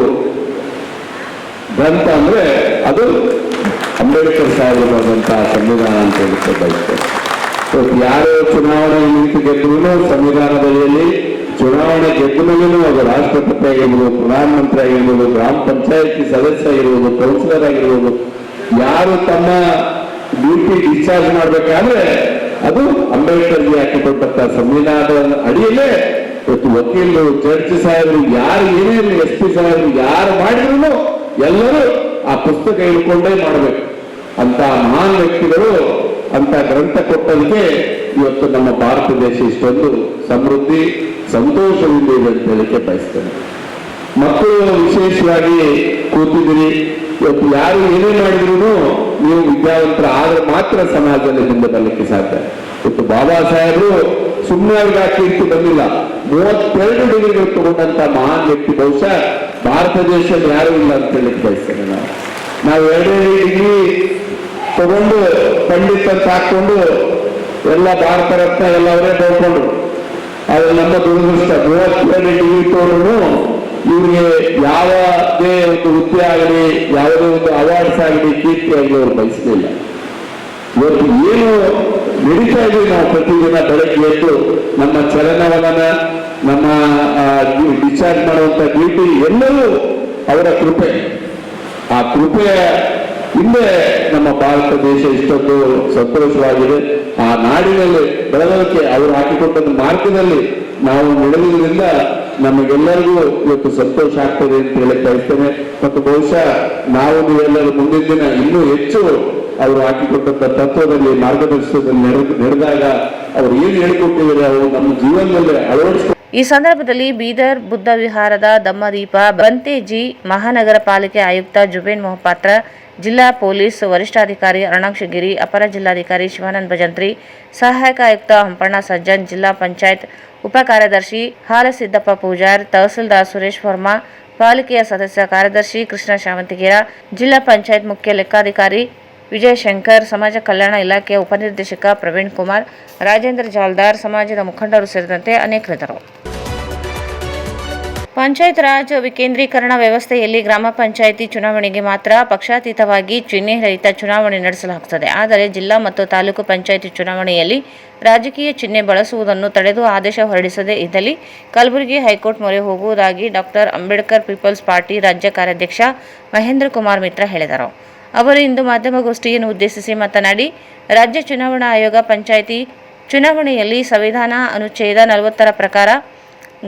ಗ್ರಂಥ ಅಂದ್ರೆ ಅದು ಅಂಬೇಡ್ಕರ್ ಸಾಹೇಬರು ಬರೆದಂತಹ ಸಂವಿಧಾನ ಅಂತ ಹೇಳಿಕ್ಕೆ ಬಯಸ್ತೇನೆ. ಯಾರು ಚುನಾವಣೆ ನಿಂತು ಗೆದ್ರೂ ಸಂವಿಧಾನದಲ್ಲಿ ಚುನಾವಣೆ ಗೆದ್ದ ಮೇಲೂ ಅದು ರಾಷ್ಟ್ರಪತಿ ಆಗಿರ್ಬೋದು, ಪ್ರಧಾನಮಂತ್ರಿ ಆಗಿರ್ಬೋದು, ಗ್ರಾಮ ಪಂಚಾಯತಿ ಸದಸ್ಯ ಆಗಿರ್ಬೋದು, ಕೌನ್ಸಿಲರ್ ಆಗಿರ್ಬೋದು, ಯಾರು ತಮ್ಮ ಡ್ಯೂಟಿ ಡಿಸ್ಚಾರ್ಜ್ ಮಾಡ್ಬೇಕಾದ್ರೆ ಅದು ಅಂಬೇಡ್ಕರ್ಗೆ ಹಾಕಿಕೊಟ್ಟಂತ ಸಂವಿಧಾನದ ಅಡಿಯಲ್ಲೇ ಇವತ್ತು ವಕೀಲರು, ಜಡ್ಜ್ ಸಾಹೇಬರು, ಯಾರು ಏನೇ ಇರಲಿ, SP ಸಾಹೇಬರು ಯಾರು ಮಾಡಿದ್ರು ಎಲ್ಲರೂ ಆ ಪುಸ್ತಕ ಹಿಡ್ಕೊಂಡೇ ಮಾಡಬೇಕು ಅಂತ ಮಹಾನ್ ವ್ಯಕ್ತಿಗಳು ಅಂತ ಗ್ರಂಥ ಕೊಟ್ಟದಕ್ಕೆ ಇವತ್ತು ನಮ್ಮ ಭಾರತ ದೇಶ ಇಷ್ಟೊಂದು ಸಮೃದ್ಧಿ ಸಂತೋಷದಿಂದ ಇದೆ ಅಂತ ಹೇಳಿಕೆ ಬಯಸ್ತೇನೆ. ಮಕ್ಕಳು ವಿಶೇಷವಾಗಿ ಕೂತಿದ್ದೀರಿ, ಇವತ್ತು ಯಾರು ಏನೇ ಮಾಡಿದ್ರು ನೀವು ವಿದ್ಯಾವಂತರ ಆದ್ರೆ ಮಾತ್ರ ಸಮಾಜದಲ್ಲಿ ಮುಂದೆ ಬರಲಿಕ್ಕೆ ಸಾಧ್ಯ. ಇವತ್ತು ಬಾಬಾ ಸಾಹೇಬರು ಸುಮ್ಮನೆ ಅವ್ರಿಗೆ ಕೀರ್ತಿ ಬಂದಿಲ್ಲ, 32 ಡಿಗ್ರಿಗಳು ತಗೊಂಡಂತ ಮಹಾನ್ ವ್ಯಕ್ತಿ ಬಹುಶಃ ಭಾರತ ದೇಶದಲ್ಲಿ ಯಾರು ಇಲ್ಲ ಅಂತ ಹೇಳಿಕ್ಕೆ ಬಯಸ್ತೇನೆ. ನಾವು 2 ಡಿಗ್ರಿ ತಗೊಂಡು ಪಂಡಿತ್ ಅಂತ ಹಾಕೊಂಡು ಎಲ್ಲ ಭಾರತ ರತ್ನ ಎಲ್ಲ ಅವರೇ ತಗೊಂಡ್ರು. ಆದ್ರೆ ನಮ್ಮ ದುರದೃಷ್ಟ 32 ಡಿಗ್ರಿ ತಗೊಂಡು ಇವ್ರಿಗೆ ಯಾವುದೇ ಒಂದು ಹುದ್ದೆ ಆಗಲಿ, ಯಾವುದೇ ಒಂದು ಅವಾರ್ಡ್ಸ್ ಆಗಲಿ, ಕೀರ್ತಿ ಆಗಲಿ ಅವರು ಬಯಸಲಿಲ್ಲ. ಇವತ್ತು ಏನು ನಡೀತಾ ಇದ್ದೀವಿ ನಾವು ಪ್ರತಿದಿನ ಬೆಳಗ್ಗೆ ಎದ್ದು ನಮ್ಮ ಚಲನವಲನ, ನಮ್ಮ ಡಿಸ್ಚಾರ್ಜ್ ಮಾಡುವಂತ ಡ್ಯೂಟಿ ಎಲ್ಲವೂ ಅವರ ಕೃಪೆ. ಆ ಕೃಪೆಯ ಹಿಂದೆ ನಮ್ಮ ಭಾರತ ದೇಶ ಇಷ್ಟೊಂದು ಸಂತೋಷವಾಗಿದೆ. ಆ ನಾಡಿನಲ್ಲಿ ಬೆಳವಣಿಗೆ ಅವರು ಹಾಕಿಕೊಟ್ಟದ ಮಾರ್ಗದಲ್ಲಿ ನಾವು ನಡೆಯುವುದರಿಂದ ನಮಗೆಲ್ಲರಿಗೂ ಇವತ್ತು ಸಂತೋಷ ಆಗ್ತದೆ ಅಂತ ಹೇಳಕ್ ಬಯಸ್ತೇನೆ. ಮತ್ತು ಬಹುಶಃ ನಾವು ನೀವೆಲ್ಲರೂ ಮುಂದಿನ ದಿನ ಇನ್ನೂ ಹೆಚ್ಚು ಅವರು ಹಾಕಿಕೊಟ್ಟಂತ ತತ್ವದಲ್ಲಿ, ಮಾರ್ಗದರ್ಶನದಲ್ಲಿ ನಡೆದಾಗ ಅವರು ಏನು ಹೇಳಿಕೊಟ್ಟಿದ್ದಾರೆ ಅವರು ನಮ್ಮ ಜೀವನದಲ್ಲಿ ಅಳವಡಿಸಿಕೊಂಡು. ಈ ಸಂದರ್ಭದಲ್ಲಿ ಬೀದರ್ ಬುದ್ಧ ವಿಹಾರದ ದಮ್ಮದೀಪ ಬಂತೇಜಿ, ಮಹಾನಗರ ಪಾಲಿಕೆ ಆಯುಕ್ತ ಜುಬೇನ್ ಮೊಹಪಾತ್ರ, ಜಿಲ್ಲಾ ಪೊಲೀಸ್ ವರಿಷ್ಠಾಧಿಕಾರಿ ಅರುಣಾಕ್ಷಗಿರಿ, ಅಪರ ಜಿಲ್ಲಾಧಿಕಾರಿ ಶಿವಾನಂದ ಭಜಂತ್ರಿ, ಸಹಾಯಕ ಆಯುಕ್ತ ಹಂಪಣ್ಣ ಸಜ್ಜನ್, ಜಿಲ್ಲಾ ಪಂಚಾಯತ್ ಉಪ ಕಾರ್ಯದರ್ಶಿ ಹಾಲಸಿದ್ದಪ್ಪ ಪೂಜಾರ್, ತಹಸೀಲ್ದಾರ್ ಸುರೇಶ್ ವರ್ಮಾ, ಪಾಲಿಕೆಯ ಸದಸ್ಯ ಕಾರ್ಯದರ್ಶಿ ಕೃಷ್ಣ ಶಾವಂತಿಗೇರ, ಜಿಲ್ಲಾ ಪಂಚಾಯತ್ ಮುಖ್ಯ ಲೆಕ್ಕಾಧಿಕಾರಿ ವಿಜಯಶಂಕರ್, ಸಮಾಜ ಕಲ್ಯಾಣ ಇಲಾಖೆಯ ಉಪನಿರ್ದೇಶಕ ಪ್ರವೀಣ್ ಕುಮಾರ್, ರಾಜೇಂದ್ರ ಜಾಲ್ದಾರ್, ಸಮಾಜದ ಮುಖಂಡರು ಸೇರಿದಂತೆ ಅನೇಕರಿದ್ದರು. ಪಂಚಾಯತ್ ರಾಜ್ ವಿಕೇಂದ್ರೀಕರಣ ವ್ಯವಸ್ಥೆಯಲ್ಲಿ ಗ್ರಾಮ ಪಂಚಾಯಿತಿ ಚುನಾವಣೆಗೆ ಮಾತ್ರ ಪಕ್ಷಾತೀತವಾಗಿ ಚಿಹ್ನೆ ರಹಿತ ಚುನಾವಣೆ ನಡೆಸಲಾಗುತ್ತದೆ. ಆದರೆ ಜಿಲ್ಲಾ ಮತ್ತು ತಾಲೂಕು ಪಂಚಾಯಿತಿ ಚುನಾವಣೆಯಲ್ಲಿ ರಾಜಕೀಯ ಚಿಹ್ನೆ ಬಳಸುವುದನ್ನು ತಡೆದು ಆದೇಶ ಹೊರಡಿಸದೇ ಇದ್ದಲ್ಲಿ ಕಲಬುರಗಿ ಹೈಕೋರ್ಟ್ ಮೊರೆ ಹೋಗುವುದಾಗಿ ಡಾಕ್ಟರ್ ಅಂಬೇಡ್ಕರ್ ಪೀಪಲ್ಸ್ ಪಾರ್ಟಿ ರಾಜ್ಯ ಕಾರ್ಯಾಧ್ಯಕ್ಷ ಮಹೇಂದ್ರ ಕುಮಾರ್ ಮಿತ್ರ ಹೇಳಿದರು. ಅವರು ಇಂದು ಮಾಧ್ಯಮಗೋಷ್ಠಿಯನ್ನು ಉದ್ದೇಶಿಸಿ ಮಾತನಾಡಿ, ರಾಜ್ಯ ಚುನಾವಣಾ ಆಯೋಗ ಪಂಚಾಯಿತಿ ಚುನಾವಣೆಯಲ್ಲಿ ಸಂವಿಧಾನ ಅನುಚ್ಛೇದ 40ರ ಪ್ರಕಾರ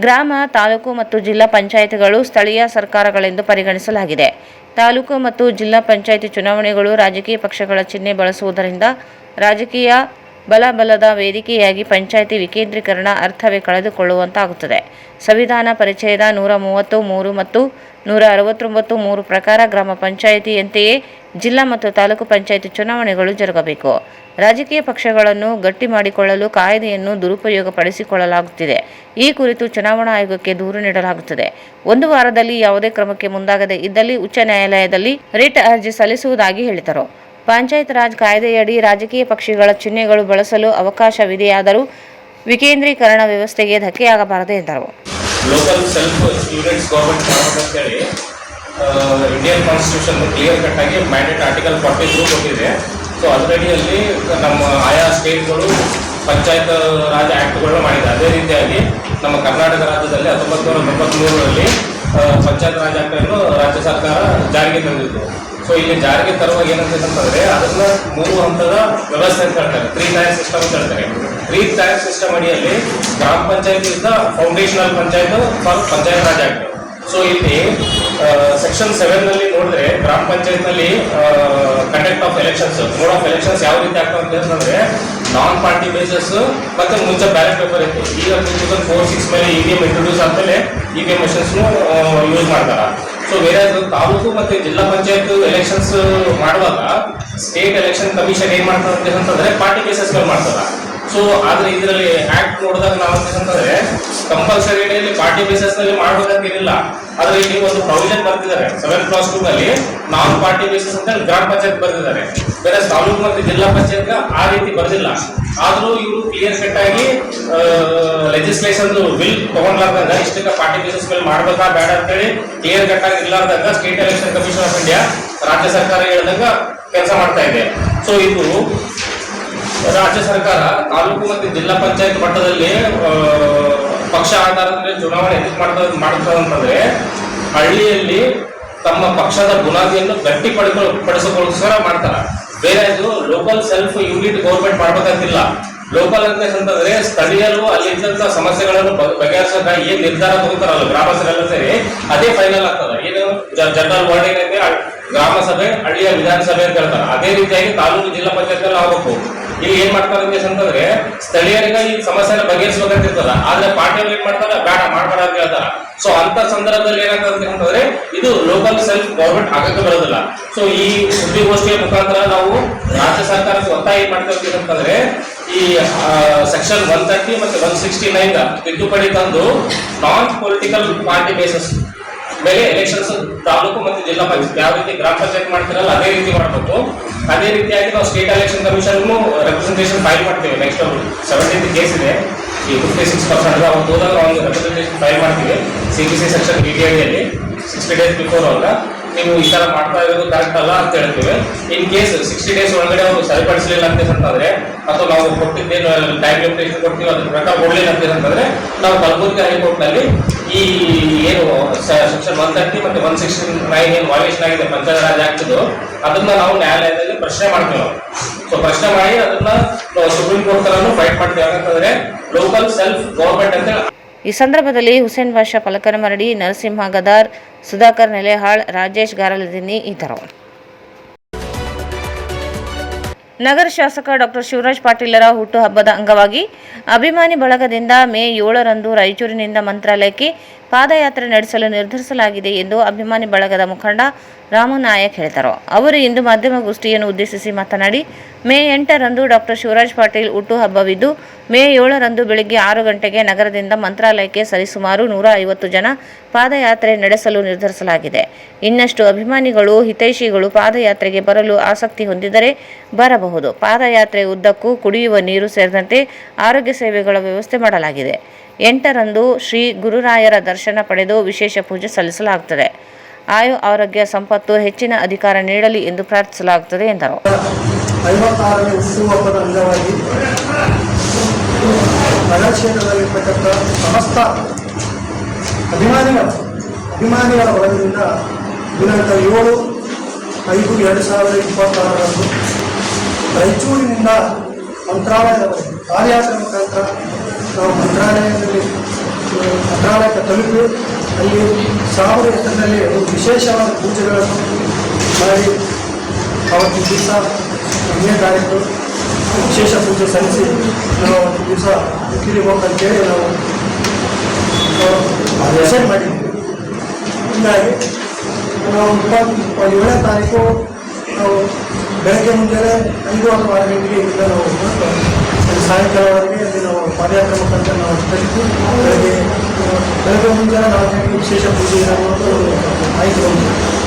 ಗ್ರಾಮ, ತಾಲೂಕು ಮತ್ತು ಜಿಲ್ಲಾ ಪಂಚಾಯಿತಿಗಳು ಸ್ಥಳೀಯ ಸರ್ಕಾರಗಳೆಂದು ಪರಿಗಣಿಸಲಾಗಿದೆ. ತಾಲೂಕು ಮತ್ತು ಜಿಲ್ಲಾ ಪಂಚಾಯಿತಿ ಚುನಾವಣೆಗಳು ರಾಜಕೀಯ ಪಕ್ಷಗಳ ಚಿಹ್ನೆ ಬಳಸುವುದರಿಂದ ರಾಜಕೀಯ ಬಲದ ವೇದಿಕೆಯಾಗಿ ಪಂಚಾಯಿತಿ ವಿಕೇಂದ್ರೀಕರಣ ಅರ್ಥವೇ ಕಳೆದುಕೊಳ್ಳುವಂತಾಗುತ್ತದೆ. ಸಂವಿಧಾನ ಪರಿಚ್ಛೇದ 133 ಮತ್ತು 169 ಪ್ರಕಾರ ಗ್ರಾಮ ಪಂಚಾಯಿತಿಯಂತೆಯೇ ಜಿಲ್ಲಾ ಮತ್ತು ತಾಲೂಕು ಪಂಚಾಯಿತಿ ಚುನಾವಣೆಗಳು ಜರುಗಬೇಕು. ರಾಜಕೀಯ ಪಕ್ಷಗಳನ್ನು ಗಟ್ಟಿ ಮಾಡಿಕೊಳ್ಳಲು ಕಾಯ್ದೆಯನ್ನು ದುರುಪಯೋಗಪಡಿಸಿಕೊಳ್ಳಲಾಗುತ್ತಿದೆ. ಈ ಕುರಿತು ಚುನಾವಣಾ ಆಯೋಗಕ್ಕೆ ದೂರು ನೀಡಲಾಗುತ್ತದೆ. 1 ವಾರದಲ್ಲಿ ಯಾವುದೇ ಕ್ರಮಕ್ಕೆ ಮುಂದಾಗದೇ ಇದ್ದಲ್ಲಿ ಉಚ್ಚ ನ್ಯಾಯಾಲಯದಲ್ಲಿ ರಿಟ್ ಅರ್ಜಿ ಸಲ್ಲಿಸುವುದಾಗಿ ಹೇಳಿದರು. ಪಂಚಾಯತ್ ರಾಜ್ ಕಾಯ್ದೆಯಡಿ ರಾಜಕೀಯ ಪಕ್ಷಗಳ ಚಿಹ್ನೆಗಳು ಬಳಸಲು ಅವಕಾಶವಿದೆಯಾದರೂ ವಿಕೇಂದ್ರೀಕರಣ ವ್ಯವಸ್ಥೆಗೆ ಧಕ್ಕೆಯಾಗಬಾರದು ಎಂದರು. ಲೋಕಲ್ ಸೆಲ್ಫ್ ಯೂನಿಟ್ಸ್ ಗೌರ್ಮೆಂಟ್ ಮಾಡಬೇಕಂತೇಳಿ ಇಂಡಿಯನ್ ಕಾನ್ಸ್ಟಿಟ್ಯೂಷನ್ ಕ್ಲಿಯರ್ ಕಟ್ ಆಗಿ ಮ್ಯಾಂಡೇಟ್ ಆರ್ಟಿಕಲ್ 43 ಕೊಟ್ಟಿದೆ. ಸೊ ಅದರಡಿಯಲ್ಲಿ ನಮ್ಮ ಆಯಾ ಸ್ಟೇಟ್ಗಳು ಪಂಚಾಯತ್ ರಾಜ್ ಆ್ಯಕ್ಟ್ಗಳನ್ನ ಮಾಡಿದೆ. ಅದೇ ರೀತಿಯಾಗಿ ನಮ್ಮ ಕರ್ನಾಟಕ ರಾಜ್ಯದಲ್ಲಿ 1993ರಲ್ಲಿ ಪಂಚಾಯತ್ ರಾಜ್ ಆ್ಯಕ್ಟನ್ನು ರಾಜ್ಯ ಸರ್ಕಾರ ಜಾರಿಗೆ ತಂದಿತ್ತು. ಸೊ ಇಲ್ಲಿ ಜಾರಿಗೆ ತರುವಾಗ ಏನಂತಂದರೆ ಅದನ್ನು 3 ಹಂತದ ವ್ಯವಸ್ಥೆ ಅಂತ ಹೇಳ್ತಾರೆ, 3 ಟೈರ್ ಸಿಸ್ಟಮ್ ಅಂತ ಹೇಳ್ತಾರೆ. 3 ಟೈರ್ ಸಿಸ್ಟಮ್ ಅಡಿಯಲ್ಲಿ ಗ್ರಾಮ panchayat is the foundational panchayat for panchayat raj act. So ಇಲ್ಲಿ ಸೆಕ್ಷನ್ 7ನಲ್ಲಿ ನೋಡಿದ್ರೆ ಗ್ರಾಮ ಪಂಚಾಯತ್ನಲ್ಲಿ conduct of elections, mode of elections ಯಾವ ರೀತಿ ಆಗ್ತದೆ ಅಂತಂದರೆ ನಾನ್ ಪಾರ್ಟಿ ಬೇಸಸ್ ಮತ್ತು ಮುಂಚೆ ಬ್ಯಾಲೆಟ್ ಪೇಪರ್ ಇತ್ತು. ಈಗ 2004-06 ಮೇಲೆ EVM ಇಂಟ್ರೊಡ್ಯೂಸ್ ಆದಮೇಲೆ EVM ಮೆಷಿನ್ಸ್ನು ಯೂಸ್ ಮಾಡ್ತಾರೆ. ಸೊ ಬೇರೆ ತಾಲೂಕು ಮತ್ತು ಜಿಲ್ಲಾ ಪಂಚಾಯತ್ ಎಲೆಕ್ಷನ್ಸ್ ಮಾಡುವಾಗ ಸ್ಟೇಟ್ ಎಲೆಕ್ಷನ್ ಕಮಿಷನ್ ಏನು ಮಾಡ್ತಾರೆ ಅಂತಂದರೆ ಪಾರ್ಟಿ ಬೇಸಸ್ಗಳು ಮಾಡ್ತಾರೆ. ಸೊ ಆದ್ರೆ ಇದರಲ್ಲಿ ಆಕ್ಟ್ ನೋಡಿದಾಗ ನಾವು ಅಂತಂದ್ರೆ ಕಂಪಲ್ಸರಿ ಪಾರ್ಟಿ ಬೇಸಿಸ್ ನಲ್ಲಿ ಮಾಡಬೇಕಂತ ಏನಿಲ್ಲ. ಆದ್ರೆ ಇಲ್ಲಿ ಒಂದು ಪ್ರೊವಿಷನ್ ಬರ್ತಿದ್ದಾರೆ 7 ಕ್ಲಾಸ್ 2 ನಲ್ಲಿ ನಾನ್ ಪಾರ್ಟಿ ಬೇಸಿಸ್ ಅಂತ ಗ್ರಾಮ ಪಂಚಾಯತ್ ಬರ್ತಿದ್ದಾರೆ. ಬೇರೆ ತಾಲೂಕು ಮತ್ತು ಜಿಲ್ಲಾ ಪಂಚಾಯತ್ ಆ ರೀತಿ ಬರ್ದಿಲ್ಲ. ಆದ್ರೂ ಇವರು ಕ್ಲಿಯರ್ ಕಟ್ ಆಗಿ ಲೆಜಿಸ್ಲೇಷನ್ ಬಿಲ್ ತಗೊಂಡ್ಲಾರ್ದಾಗ ಇಷ್ಟಕ್ಕೆ ಪಾರ್ಟಿ ಬೇಸಿಸ್ ಮೇಲೆ ಮಾಡ್ಬೇಕಾ ಬೇಡ ಅಂತೇಳಿ ಕ್ಲಿಯರ್ ಕಟ್ ಆಗಿ ಇರ್ಲಾರ್ದಾಗ state election commission of India ರಾಜ್ಯ ಸರ್ಕಾರ ಹೇಳಿದಾಗ ಕೆಲಸ ಮಾಡ್ತಾ ಇದೆ. ಸೊ ಇದು ರಾಜ್ಯ ಸರ್ಕಾರ ತಾಲೂಕು ಮತ್ತು ಜಿಲ್ಲಾ ಪಂಚಾಯತ್ ಮಟ್ಟದಲ್ಲಿ ಪಕ್ಷ ಆಧಾರದ ಮೇಲೆ ಚುನಾವಣೆ ಎದುರು ಮಾಡ್ತದಂತಂದ್ರೆ ಹಳ್ಳಿಯಲ್ಲಿ ತಮ್ಮ ಪಕ್ಷದ ಬುನಾದಿಯನ್ನು ಗಟ್ಟಿಪಡಿಸಿಕೊಳ್ಳೋಸ್ಕರ ಮಾಡ್ತಾರ. ಬೇರೆ ಇದು ಲೋಕಲ್ ಸೆಲ್ಫ್ ಯೂನಿಟ್ ಗೌರ್ಮೆಂಟ್ ಮಾಡ್ಬೇಕಂತಿಲ್ಲ. ಲೋಕಲ್ ಅಂತಂದ್ರೆ ಸ್ಥಳೀಯರು ಅಲ್ಲಿ ಇದ್ದಂತ ಸಮಸ್ಯೆಗಳನ್ನು ಬಗೆಹರಿಸಕ ಏನ್ ನಿರ್ಧಾರ ತಗೋತಾರಲ್ಲ ಗ್ರಾಮಸ್ಥರೆಲ್ಲ ಸೇರಿ ಅದೇ ಫೈನಲ್ ಆಗ್ತದ. ಏನು ಜನರಲ್ ಬಾಡಿ ಗ್ರಾಮ ಸಭೆ ಹಳ್ಳಿಯ ವಿಧಾನಸಭೆ ಅಂತ ಹೇಳ್ತಾರೆ. ಅದೇ ರೀತಿಯಾಗಿ ತಾಲೂಕು ಜಿಲ್ಲಾ ಪಂಚಾಯತ್ ಅಲ್ಲಿ ಆಗ್ಬೇಕು. ಇಲ್ಲಿ ಏನ್ ಮಾಡ್ತಾರೆ ಅಂತಂದ್ರೆ ಸ್ಥಳೀಯರಿಗೆ ಈ ಸಮಸ್ಯೆನ ಬಗೆಹರಿಸಬೇಕಂತಿರ್ತದ. ಆದ್ರೆ ಪಾರ್ಟಿಯವ್ರು ಏನ್ ಮಾಡ್ತಾರೆ ಬೇಡ ಮಾಡ್ಬೇಡ ಅಂತ ಹೇಳ್ತಾರ. ಸೊ ಅಂತ ಸಂದರ್ಭದಲ್ಲಿ ಏನಾಗ್ತದೆ ಅಂತಂದ್ರೆ ಇದು ಲೋಕಲ್ ಸೆಲ್ಫ್ ಗೌರ್ಮೆಂಟ್ ಆಗಕ್ಕೆ ಬರೋದಿಲ್ಲ. ಸೊ ಈ ಸುದ್ದಿಗೋಷ್ಠಿಯ ಮುಖಾಂತರ ನಾವು ರಾಜ್ಯ ಸರ್ಕಾರಕ್ಕೆ ಒತ್ತಾಯ ಏನ್ ಮಾಡ್ತೀವಿ ಅಂತಂದ್ರೆ ಈ ಸೆಕ್ಷನ್ 130 ಮತ್ತೆ 169 ತಿದ್ದುಪಡಿ ತಂದು ನಾನ್ ಪೊಲಿಟಿಕಲ್ ಪಾರ್ಟಿ ಬೇಸಿಸ್ ಮೇಲೆ ಎಲೆಕ್ಷನ್ಸ್ ತಾಲೂಕು ಮತ್ತು ಜಿಲ್ಲಾ ಪಂಚಾಯತ್ ಯಾವ ರೀತಿ ಗ್ರಾಮ ಪಂಚಾಯತ್ ಮಾಡ್ತಿರಲ್ಲ ಅದೇ ರೀತಿ ಮಾಡಬೇಕು. ಅದೇ ರೀತಿಯಾಗಿ ನಾವು state election commission representation file ಮಾಡ್ತೀವಿ. ನೆಕ್ಸ್ಟ್ 17th ಕೇಸ್ ಇದೆ. ಈ 56% ಅವ್ರು ಹೋದಾಗ ಒಂದು ರೆಪ್ರೆಸೆಂಟೇಷನ್ ಫೈಲ್ ಮಾಡ್ತೀವಿ CPC ಸೆಕ್ಷನ್ 80 60 days ಬಿಫೋರ್ ಅವಾಗ ನೀವು ಈ ತರ ಮಾಡ್ತಾ ಇರೋದು ಕರೆಕ್ಟ್ ಅಲ್ಲ ಅಂತ ಹೇಳ್ತೀವಿ. ಇನ್ ಕೇಸ್ 60 days ಒಳಗಡೆ ಅವರು ಸರಿಪಡಿಸಲಿಲ್ಲ ಅಂತಂದ್ರೆ ಅಥವಾ ನಾವು ಕೊಟ್ಟಿದ್ದೇನು ಟೈಮ್ ಲಿಮಿಟ್ ಎಷ್ಟು ಕೊಡ್ತೀವಿ ಅದ್ರ ಪ್ರಕಾರ ಕೊಡ್ಲಿಲ್ಲ ಅಂತಂದ್ರೆ ನಾವು ಕಲಬುರಗಿ ಹೈಕೋರ್ಟ್ ನಲ್ಲಿ ಈ ಏನು ಸೆಕ್ಷನ್ 130 ಮತ್ತೆ 169 ಏನು ವಾಲ್ಯೂಷನ್ ಆಗಿದೆ ಪಂಚಾಯತ್ ರಾಜ್ ಆಕ್ಟ್ ಅದನ್ನ ನಾವು ನ್ಯಾಯಾಲಯದಲ್ಲಿ ಪ್ರಶ್ನೆ ಮಾಡ್ತೀವಿ ನಾವು. ಸೊ ಪ್ರಶ್ನೆ ಮಾಡಿ ಅದನ್ನ ಸುಪ್ರೀಂ ಕೋರ್ಟ್ ತರನು ಫೈಟ್ ಮಾಡ್ತೀವಿ. ಯಾಕಂತಂದ್ರೆ ಲೋಕಲ್ ಸೆಲ್ಫ್ ಗೌರ್ಮೆಂಟ್ ಅಂತ. ಈ ಸಂದರ್ಭದಲ್ಲಿ ಹುಸೇನ್ ಬಾಷಾ ಪಲಕನಮರಡಿ, ನರಸಿಂಹ ಗದಾರ್, ಸುಧಾಕರ್ ನೆಲೆಹಾಳ್, ರಾಜೇಶ್ ಗಾರಲದಿನ್ನಿ ಇದ್ದರು. ನಗರ ಶಾಸಕ ಡಾಕ್ಟರ್ ಶಿವರಾಜ್ ಪಾಟೀಲರ ಹುಟ್ಟುಹಬ್ಬದ ಅಂಗವಾಗಿ ಅಭಿಮಾನಿ ಬಳಗದಿಂದ ಮೇ 7ರಂದು ರಾಯಚೂರಿನಿಂದ ಮಂತ್ರಾಲಯಕ್ಕೆ ಪಾದಯಾತ್ರೆ ನಡೆಸಲು ನಿರ್ಧರಿಸಲಾಗಿದೆ ಎಂದು ಅಭಿಮಾನಿ ಬಳಗದ ಮುಖಂಡ ರಾಮು ನಾಯಕ್ ಹೇಳಿದರು. ಅವರು ಇಂದು ಮಾಧ್ಯಮಗೋಷ್ಠಿಯನ್ನು ಉದ್ದೇಶಿಸಿ ಮಾತನಾಡಿ, ಮೇ 8ರಂದು ಡಾಕ್ಟರ್ ಶಿವರಾಜ್ ಪಾಟೀಲ್ ಹುಟ್ಟುಹಬ್ಬವಿದ್ದು ಮೇ 7ರಂದು ಬೆಳಗ್ಗೆ 6 ಗಂಟೆಗೆ ನಗರದಿಂದ ಮಂತ್ರಾಲಯಕ್ಕೆ ಸರಿಸುಮಾರು 150 ಜನ ಪಾದಯಾತ್ರೆ ನಡೆಸಲು ನಿರ್ಧರಿಸಲಾಗಿದೆ. ಇನ್ನಷ್ಟು ಅಭಿಮಾನಿಗಳು ಹಿತೈಷಿಗಳು ಪಾದಯಾತ್ರೆಗೆ ಬರಲು ಆಸಕ್ತಿ ಹೊಂದಿದರೆ ಬರಬಹುದು. ಪಾದಯಾತ್ರೆ ಉದ್ದಕ್ಕೂ ಕುಡಿಯುವ ನೀರು ಸೇರಿದಂತೆ ಆರೋಗ್ಯ ಸೇವೆಗಳ ವ್ಯವಸ್ಥೆ ಮಾಡಲಾಗಿದೆ. 8ರಂದು ಶ್ರೀ ಗುರುರಾಯರ ದರ್ಶನ ಪಡೆದು ವಿಶೇಷ ಪೂಜೆ ಸಲ್ಲಿಸಲಾಗುತ್ತದೆ. ಆಯು ಆರೋಗ್ಯ ಸಂಪತ್ತು ಹೆಚ್ಚಿನ ಅಧಿಕಾರ ನೀಡಲಿ ಎಂದು ಪ್ರಾರ್ಥಿಸಲಾಗುತ್ತದೆ ಎಂದರು. 56ನೇ ಹುಟ್ಟುಹಬ್ಬದ ಅಂಗವಾಗಿ ನಗರ ಕ್ಷೇತ್ರದಲ್ಲಿರ್ತಕ್ಕಂಥ ಸಮಸ್ತ ಅಭಿಮಾನಿಗಳ ಒಳಗಿನಿಂದ ದಿನಾಂಕ 7/5/2026ರಂದು ರಾಯಚೂರಿನಿಂದ ಮಂತ್ರಾಲಯದವರೆಗೆ ಪಾದಯಾತ್ರೆ ಮುಖಾಂತರ ನಾವು ಮಂತ್ರಾಲಯಕ್ಕೆ ತಲುಪಿ ಅಲ್ಲಿ ಸಾವಿರ ಹೆಸರಿನಲ್ಲಿ ಒಂದು ವಿಶೇಷವಾದ ಪೂಜೆಗಳನ್ನು ಮಾಡಿ ಅವತ್ತಿನ ದಿವಸ 1ನೇ ತಾರೀಕು ವಿಶೇಷ ಪೂಜೆ ಸಲ್ಲಿಸಿ ನಾವು ಅವತ್ತಿನ ದಿವಸ ಹೋಗಂತೇಳಿ ನಾವು ಡಿಸೈಡ್ ಮಾಡಿದ್ವಿ. ಹೀಗಾಗಿ ನಾವು 7ನೇ ತಾರೀಕು ನಾವು ಬೆಳಗ್ಗೆ ಮುಂಜಾನೆ 5 ಅಥವಾ 6 ಗಂಟೆಗೆ ಇಲ್ಲಿಂದ ನಾವು ಸಾಯಂಕಾಲವರೆಗೆ ಅಲ್ಲಿ ನಾವು ಪಾದಯಾತ್ರೆ ಮುಖಾಂತರ ನಾವು ತಲುಪಿ ಬೆಳಗ್ಗೆ ಮುಂಜಾನೆ 4 ಗಂಟೆಗೆ ವಿಶೇಷ ಪೂಜೆ ಇರೋದು ಆಯ್ತು.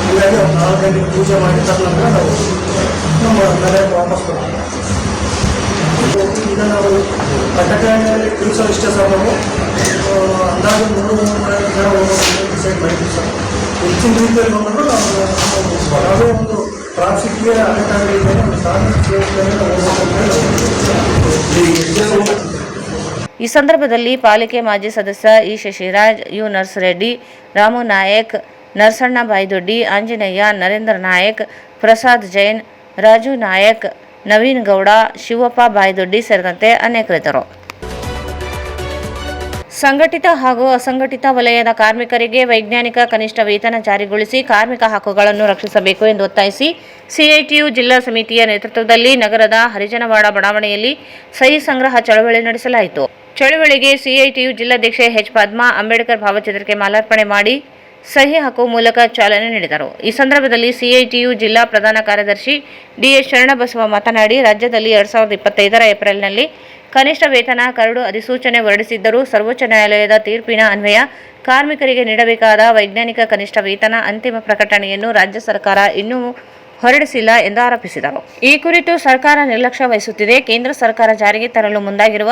ಹೀಗಾಗಿ 4 ಗಂಟೆಗೆ ಪೂಜೆ ಮಾಡಿದ ನಂತರ ನಾವು ನಮ್ಮ ನಗರಕ್ಕೆ ವಾಪಸ್ ಬರ್ತೀವಿ. ಈಗ ನಾವು ಪ್ರಕಟಣೆಯಲ್ಲಿ ತಿಳಿಸೋ ಇಷ್ಟೇ ಸರ್. ನಾವು ಅಂದಾಜು 300 ಜನ ಹೋಗೋದು ಡಿಸೈಡ್ ಮಾಡಿದ್ವಿ ಸರ್. ಹೆಚ್ಚಿನ ರೀತಿಯಲ್ಲಿ ಬಂದರೂ ನಾವು ಯಾವುದೇ ಒಂದು ಟ್ರಾಫಿಕ್ಗೆ ಅಡೆತಡೆಗಳಿದೆ ಈ ಸಂದರ್ಭದಲ್ಲಿ ಪಾಲಿಕೆ ಮಾಜಿ ಸದಸ್ಯ ಇ ಶಶಿರಾಜ್, ಯು ನರ್ಸರೆಡ್ಡಿ, ರಾಮು ನಾಯಕ್, ನರಸಣ್ಣ ಬಾಯ್ದೊಡ್ಡಿ, ಆಂಜನೇಯ, ನರೇಂದ್ರ ನಾಯಕ್, ಪ್ರಸಾದ್ ಜೈನ್, ರಾಜು ನಾಯಕ್, ನವೀನ್ ಗೌಡ, ಶಿವಪ್ಪ ಬಾಯ್ದೊಡ್ಡಿ ಸೇರಿದಂತೆ ಅನೇಕರಿದ್ದರು. ಸಂಘಟಿತ ಹಾಗೂ ಅಸಂಘಟಿತ ವಲಯದ ಕಾರ್ಮಿಕರಿಗೆ ವೈಜ್ಞಾನಿಕ ಕನಿಷ್ಠ ವೇತನ ಜಾರಿಗೊಳಿಸಿ ಕಾರ್ಮಿಕ ಹಕ್ಕುಗಳನ್ನು ರಕ್ಷಿಸಬೇಕು ಎಂದು ಒತ್ತಾಯಿಸಿ ಸಿಐಟಿಯು ಜಿಲ್ಲಾ ಸಮಿತಿಯ ನೇತೃತ್ವದಲ್ಲಿ ನಗರದ ಹರಿಜನವಾಡ ಬಡಾವಣೆಯಲ್ಲಿ ಸಹಿ ಸಂಗ್ರಹ ಚಳವಳಿ ನಡೆಸಲಾಯಿತು. ಚಳವಳಿಗೆ ಸಿಐಟಿಯು ಜಿಲ್ಲಾಧ್ಯಕ್ಷೆ ಎಚ್ ಪದ್ಮಾ ಅಂಬೇಡ್ಕರ್ ಭಾವಚಿತ್ರಕ್ಕೆ ಮಾಲಾರ್ಪಣೆ ಮಾಡಿ ಸಹಿ ಹಾಕುವ ಮೂಲಕ ಚಾಲನೆ ನೀಡಿದರು. ಈ ಸಂದರ್ಭದಲ್ಲಿ ಸಿಐಟಿಯು ಜಿಲ್ಲಾ ಪ್ರಧಾನ ಕಾರ್ಯದರ್ಶಿ ಡಿಎಸ್ ಶರಣಬಸವ ಮಾತನಾಡಿ, ರಾಜ್ಯದಲ್ಲಿ 2025ರ ಏಪ್ರಿಲ್ನಲ್ಲಿ ಕನಿಷ್ಠ ವೇತನ ಕರಡು ಅಧಿಸೂಚನೆ ಹೊರಡಿಸಿದ್ದರೂ ಸರ್ವೋಚ್ಚ ನ್ಯಾಯಾಲಯದ ತೀರ್ಪಿನ ಅನ್ವಯ ಕಾರ್ಮಿಕರಿಗೆ ನೀಡಬೇಕಾದ ವೈಜ್ಞಾನಿಕ ಕನಿಷ್ಠ ವೇತನ ಅಂತಿಮ ಪ್ರಕಟಣೆಯನ್ನು ರಾಜ್ಯ ಸರ್ಕಾರ ಇನ್ನೂ ಹೊರಡಿಸಿಲ್ಲ ಎಂದು ಆರೋಪಿಸಿದರು. ಈ ಕುರಿತು ಸರ್ಕಾರ ನಿರ್ಲಕ್ಷ್ಯ ವಹಿಸುತ್ತಿದೆ. ಕೇಂದ್ರ ಸರ್ಕಾರ ಜಾರಿಗೆ ತರಲು ಮುಂದಾಗಿರುವ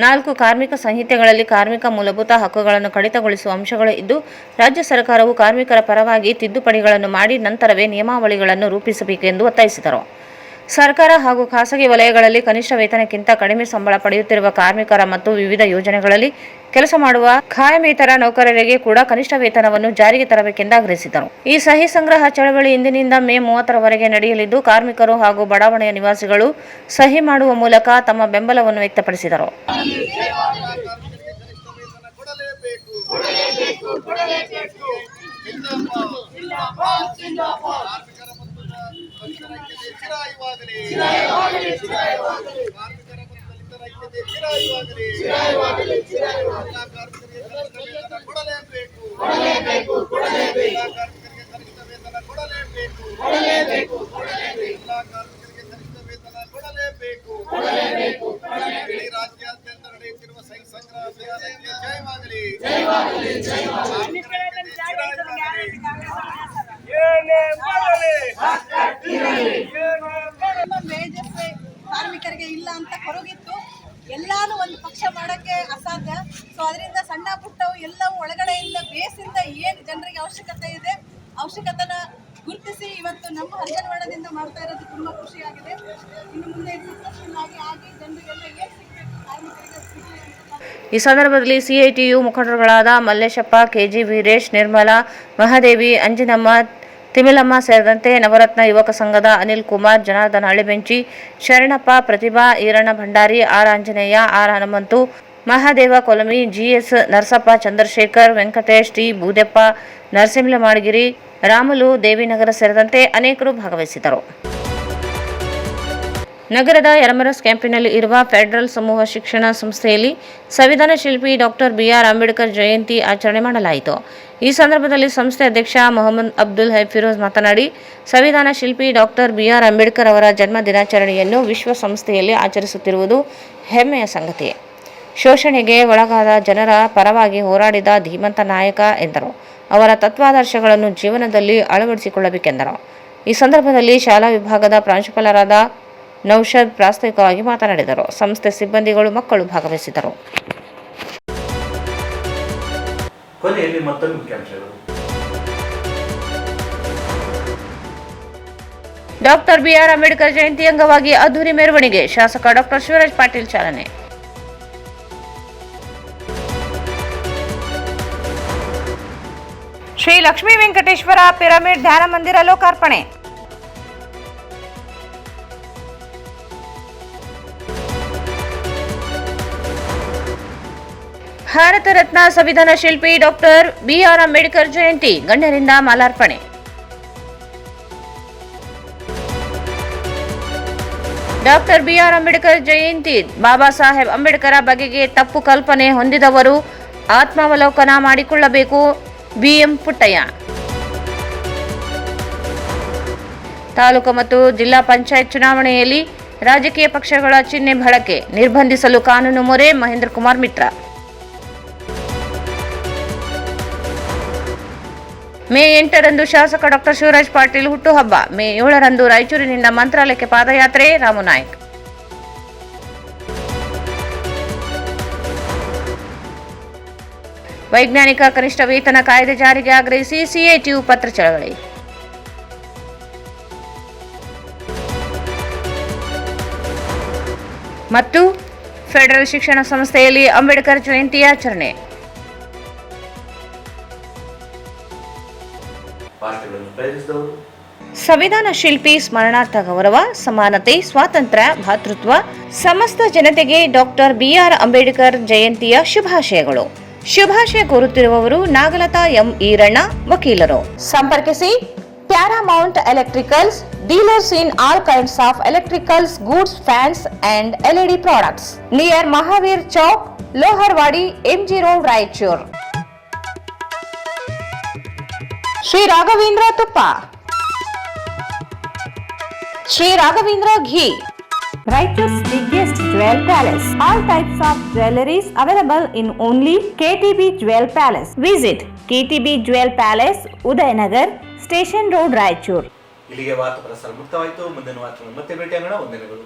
4 ಕಾರ್ಮಿಕ ಸಂಹಿತೆಗಳಲ್ಲಿ ಕಾರ್ಮಿಕ ಮೂಲಭೂತ ಹಕ್ಕುಗಳನ್ನು ಕಡಿತಗೊಳಿಸುವ ಅಂಶಗಳು ಇದ್ದು, ರಾಜ್ಯ ಸರ್ಕಾರವು ಕಾರ್ಮಿಕರ ಪರವಾಗಿ ತಿದ್ದುಪಡಿಗಳನ್ನು ಮಾಡಿ ನಂತರವೇ ನಿಯಮಾವಳಿಗಳನ್ನು ರೂಪಿಸಬೇಕೆಂದು ಒತ್ತಾಯಿಸಿದರು. ಸರ್ಕಾರ ಹಾಗೂ ಖಾಸಗಿ ವಲಯಗಳಲ್ಲಿ ಕನಿಷ್ಠ ವೇತನಕ್ಕಿಂತ ಕಡಿಮೆ ಸಂಬಳ ಪಡೆಯುತ್ತಿರುವ ಕಾರ್ಮಿಕರ ಮತ್ತು ವಿವಿಧ ಯೋಜನೆಗಳಲ್ಲಿ ಕೆಲಸ ಮಾಡುವ ಖಾಯಮೇತರ ನೌಕರರಿಗೆ ಕೂಡ ಕನಿಷ್ಠ ವೇತನವನ್ನು ಜಾರಿಗೆ ತರಬೇಕೆಂದು ಆಗ್ರಹಿಸಿದರು. ಈ ಸಹಿ ಸಂಗ್ರಹ ಚಳವಳಿ ಇಂದಿನಿಂದ ಮೇ 30ರವರೆಗೆ ನಡೆಯಲಿದ್ದು, ಕಾರ್ಮಿಕರು ಹಾಗೂ ಬಡಾವಣೆಯ ನಿವಾಸಿಗಳು ಸಹಿ ಮಾಡುವ ಮೂಲಕ ತಮ್ಮ ಬೆಂಬಲವನ್ನು ವ್ಯಕ್ತಪಡಿಸಿದರು. ರಾಜ್ಯಾದ್ಯಂತ ನಡೆಯುತ್ತಿರುವ ಸಹಿ ಸಂಗ್ರಹ ಅಭಿಯಾನಕ್ಕೆ ಜಯವಾಗಲಿ. ಕಾರ್ಮಿಕರಿಗೆ ಇಲ್ಲ ಅಂತ ಕೊರಗಿತ್ತು. ಎಲ್ಲಾನು ಒಂದು ಪಕ್ಷ ಮಾಡಕ್ಕೆ ಅಸಾಧ್ಯ. ಸೊ ಅದರಿಂದ ಸಣ್ಣ ಪುಟ್ಟವು ಎಲ್ಲವೂ ಒಳಗಡೆಯಿಂದ ಬೇಸಿಂದ ಏನು ಜನರಿಗೆ ಅವಶ್ಯಕತೆ ಇದೆ, ಅವಶ್ಯಕತೆನ ಗುರುತಿಸಿ ಇವತ್ತು ನಮ್ಮ ಹರಿಜನವಾಡದಿಂದ ಮಾಡ್ತಾ ಇರೋದು ತುಂಬಾ ಖುಷಿಯಾಗಿದೆ. ಇನ್ನು ಮುಂದೆ ಸಕ್ಸಸ್ಫುಲ್ ಆಗಿ ಜನರಿಗೆಲ್ಲ ಏನು ಸಿಗಬೇಕು ಕಾರ್ಮಿಕರಿಗೆ ಸಿಗಲಿ ಅಂತ. ಈ ಸಂದರ್ಭದಲ್ಲಿ ಸಿಐಟಿಯು ಮುಖಂಡರುಗಳಾದ ಮಲ್ಲೇಶಪ್ಪ, ಕೆಜಿ ವೀರೇಶ್, ನಿರ್ಮಲಾ, ಮಹಾದೇವಿ, ಅಂಜಿನಮ್ಮ, ತಿಮಿಲಮ್ಮ ಸೇರಿದಂತೆ ನವರತ್ನ ಯುವಕ ಸಂಘದ Anil Kumar, Janardhan Hallibenchi, Sharanappa, Pratibha, Iranna Bhandari, R Anjaneya, R Hanumanthu, Mahadeva Kolami, GS Narasappa, Chandrashekar, Venkatesh, T Boodeppa, Narasimhalamadagiri, Ramulu, Devinagar ಸೇರಿದಂತೆ ಅನೇಕರು ಭಾಗವಹಿಸಿದರು. ನಗರದ ಯರಮರಸ್ ಕ್ಯಾಂಪಿನಲ್ಲಿ ಇರುವ ಫೆಡರಲ್ ಸಮೂಹ ಶಿಕ್ಷಣ ಸಂಸ್ಥೆಯಲ್ಲಿ ಸಂವಿಧಾನ ಶಿಲ್ಪಿ ಡಾಕ್ಟರ್ ಬಿಆರ್ ಅಂಬೇಡ್ಕರ್ ಜಯಂತಿ ಆಚರಣೆ ಮಾಡಲಾಯಿತು. ಈ ಸಂದರ್ಭದಲ್ಲಿ ಸಂಸ್ಥೆ ಅಧ್ಯಕ್ಷ ಮೊಹಮ್ಮದ್ ಅಬ್ದುಲ್ ಹೈ ಫಿರೋಜ್ ಮಾತನಾಡಿ, ಸಂವಿಧಾನ ಶಿಲ್ಪಿ ಡಾಕ್ಟರ್ ಬಿಆರ್ ಅಂಬೇಡ್ಕರ್ ಅವರ ಜನ್ಮ ದಿನಾಚರಣೆಯನ್ನು ವಿಶ್ವಸಂಸ್ಥೆಯಲ್ಲಿ ಆಚರಿಸುತ್ತಿರುವುದು ಹೆಮ್ಮೆಯ ಸಂಗತಿ. ಶೋಷಣೆಗೆ ಒಳಗಾದ ಜನರ ಪರವಾಗಿ ಹೋರಾಡಿದ ಧೀಮಂತ ನಾಯಕ ಎಂದರು. ಅವರ ತತ್ವಾದರ್ಶಗಳನ್ನು ಜೀವನದಲ್ಲಿ ಅಳವಡಿಸಿಕೊಳ್ಳಬೇಕೆಂದರು. ಈ ಸಂದರ್ಭದಲ್ಲಿ ಶಾಲಾ ವಿಭಾಗದ ಪ್ರಾಂಶುಪಾಲರಾದ ನೌಷದ್ ಪ್ರಾಸ್ತಾವಿಕವಾಗಿ ಮಾತನಾಡಿದರು. ಸಂಸ್ಥೆ ಸಿಬ್ಬಂದಿಗಳು, ಮಕ್ಕಳು ಭಾಗವಹಿಸಿದರು. ಕೊನೆಯಲ್ಲಿ ಮತ್ತೊಂದು ಮುಖ್ಯಾಂಶಗಳು. ಡಾಕ್ಟರ್ ಬಿಆರ್ ಅಂಬೇಡ್ಕರ್ ಜಯಂತಿ ಅಂಗವಾಗಿ ಅದ್ದೂರಿ ಮೆರವಣಿಗೆ, ಶಾಸಕ ಡಾಕ್ಟರ್ ಶಿವರಾಜ್ ಪಾಟೀಲ್ ಚಾಲನೆ. ಶ್ರೀ ಲಕ್ಷ್ಮೀ ವೆಂಕಟೇಶ್ವರ ಪಿರಮಿಡ್ ಧ್ಯಾನ ಮಂದಿರ ಲೋಕಾರ್ಪಣೆ. ಭಾರತ ರತ್ನ ಸಂವಿಧಾನ ಶಿಲ್ಪಿ ಡಾಕ್ಟರ್ ಬಿಆರ್ ಅಂಬೇಡ್ಕರ್ ಜಯಂತಿ, ಗಣ್ಯರಿಂದ ಮಾಲಾರ್ಪಣೆ. ಡಾಕ್ಟರ್ ಬಿಆರ್ ಅಂಬೇಡ್ಕರ್ ಜಯಂತಿ, ಬಾಬಾ ಸಾಹೇಬ್ ಅಂಬೇಡ್ಕರ್ ಬಗೆಗೆ ತಪ್ಪು ಕಲ್ಪನೆ ಹೊಂದಿದವರು ಆತ್ಮಾವಲೋಕನ ಮಾಡಿಕೊಳ್ಳಬೇಕು. ಬಿಎಂ ಪುಟ್ಟಯ್ಯ. ತಾಲೂಕು ಮತ್ತು ಜಿಲ್ಲಾ ಪಂಚಾಯತ್ ಚುನಾವಣೆಯಲ್ಲಿ ರಾಜಕೀಯ ಪಕ್ಷಗಳ ಚಿಹ್ನೆ ಬಳಕೆ ನಿರ್ಬಂಧಿಸಲು ಕಾನೂನು ಮೊರೆ, ಮಹೇಂದ್ರ ಕುಮಾರ್ ಮಿತ್ರ. ಮೇ 8ರಂದು ಶಾಸಕ ಡಾಕ್ಟರ್ ಶಿವರಾಜ್ ಪಾಟೀಲ್ ಹುಟ್ಟುಹಬ್ಬ. ಮೇ 7ರಂದು ರಾಯಚೂರಿನಿಂದ ಮಂತ್ರಾಲಯಕ್ಕೆ ಪಾದಯಾತ್ರೆ, ರಾಮನಾಯ್ಕ್. ವೈಜ್ಞಾನಿಕ ಕನಿಷ್ಠ ವೇತನ ಕಾಯ್ದೆ ಜಾರಿಗೆ ಆಗ್ರಹಿಸಿ ಸಿಐಟಿಯು ಪತ್ರ ಚಳವಳಿ. ಮತ್ತು ಫೆಡರಲ್ ಶಿಕ್ಷಣ ಸಂಸ್ಥೆಯಲ್ಲಿ ಅಂಬೇಡ್ಕರ್ ಜಯಂತಿ ಆಚರಣೆ. ಸಂವಿಧಾನ ಶಿಲ್ಪಿ ಸ್ಮರಣಾರ್ಥ ಗೌರವ, ಸಮಾನತೆ, ಸ್ವಾತಂತ್ರ್ಯ, ಭಾತೃತ್ವ, ಸಮಸ್ತ ಜನತೆಗೆ ಡಾಕ್ಟರ್ ಬಿಆರ್ ಅಂಬೇಡ್ಕರ್ ಜಯಂತಿಯ ಶುಭಾಶಯಗಳು. ಶುಭಾಶಯ ಕೋರುತ್ತಿರುವವರು ನಾಗಲತಾ ಎಂ ಈರಣ್ಣ, ವಕೀಲರು. ಸಂಪರ್ಕಿಸಿ Paramount Electricals, dealers in all kinds of electricals goods, fans and LED products, near Mahavir Chowk, Loharwadi, MG road, Raichur. Shri Raghavendra ತುಪ್ಪ, ಶ್ರೀ ರಾಘವೇಂದ್ರ ಘೀ, Raichur's biggest jewel palace. All types of jewelries available in only KTB Jewel Palace. Visit KTB Jewel Palace, Udayanagar, Station Road, Raichur. ಇಲ್ಲಿಗೆ ವಾರ್ತಾ ಪ್ರಸಾರ ಮುಕ್ತವಾಯಿತು. ಮುಂದಿನ ವಾರ್ತೆಗಳು ಮತ್ತೆ ಭೇಟಿಯಾಗೋಣ. ವಂದನೆಗಳು.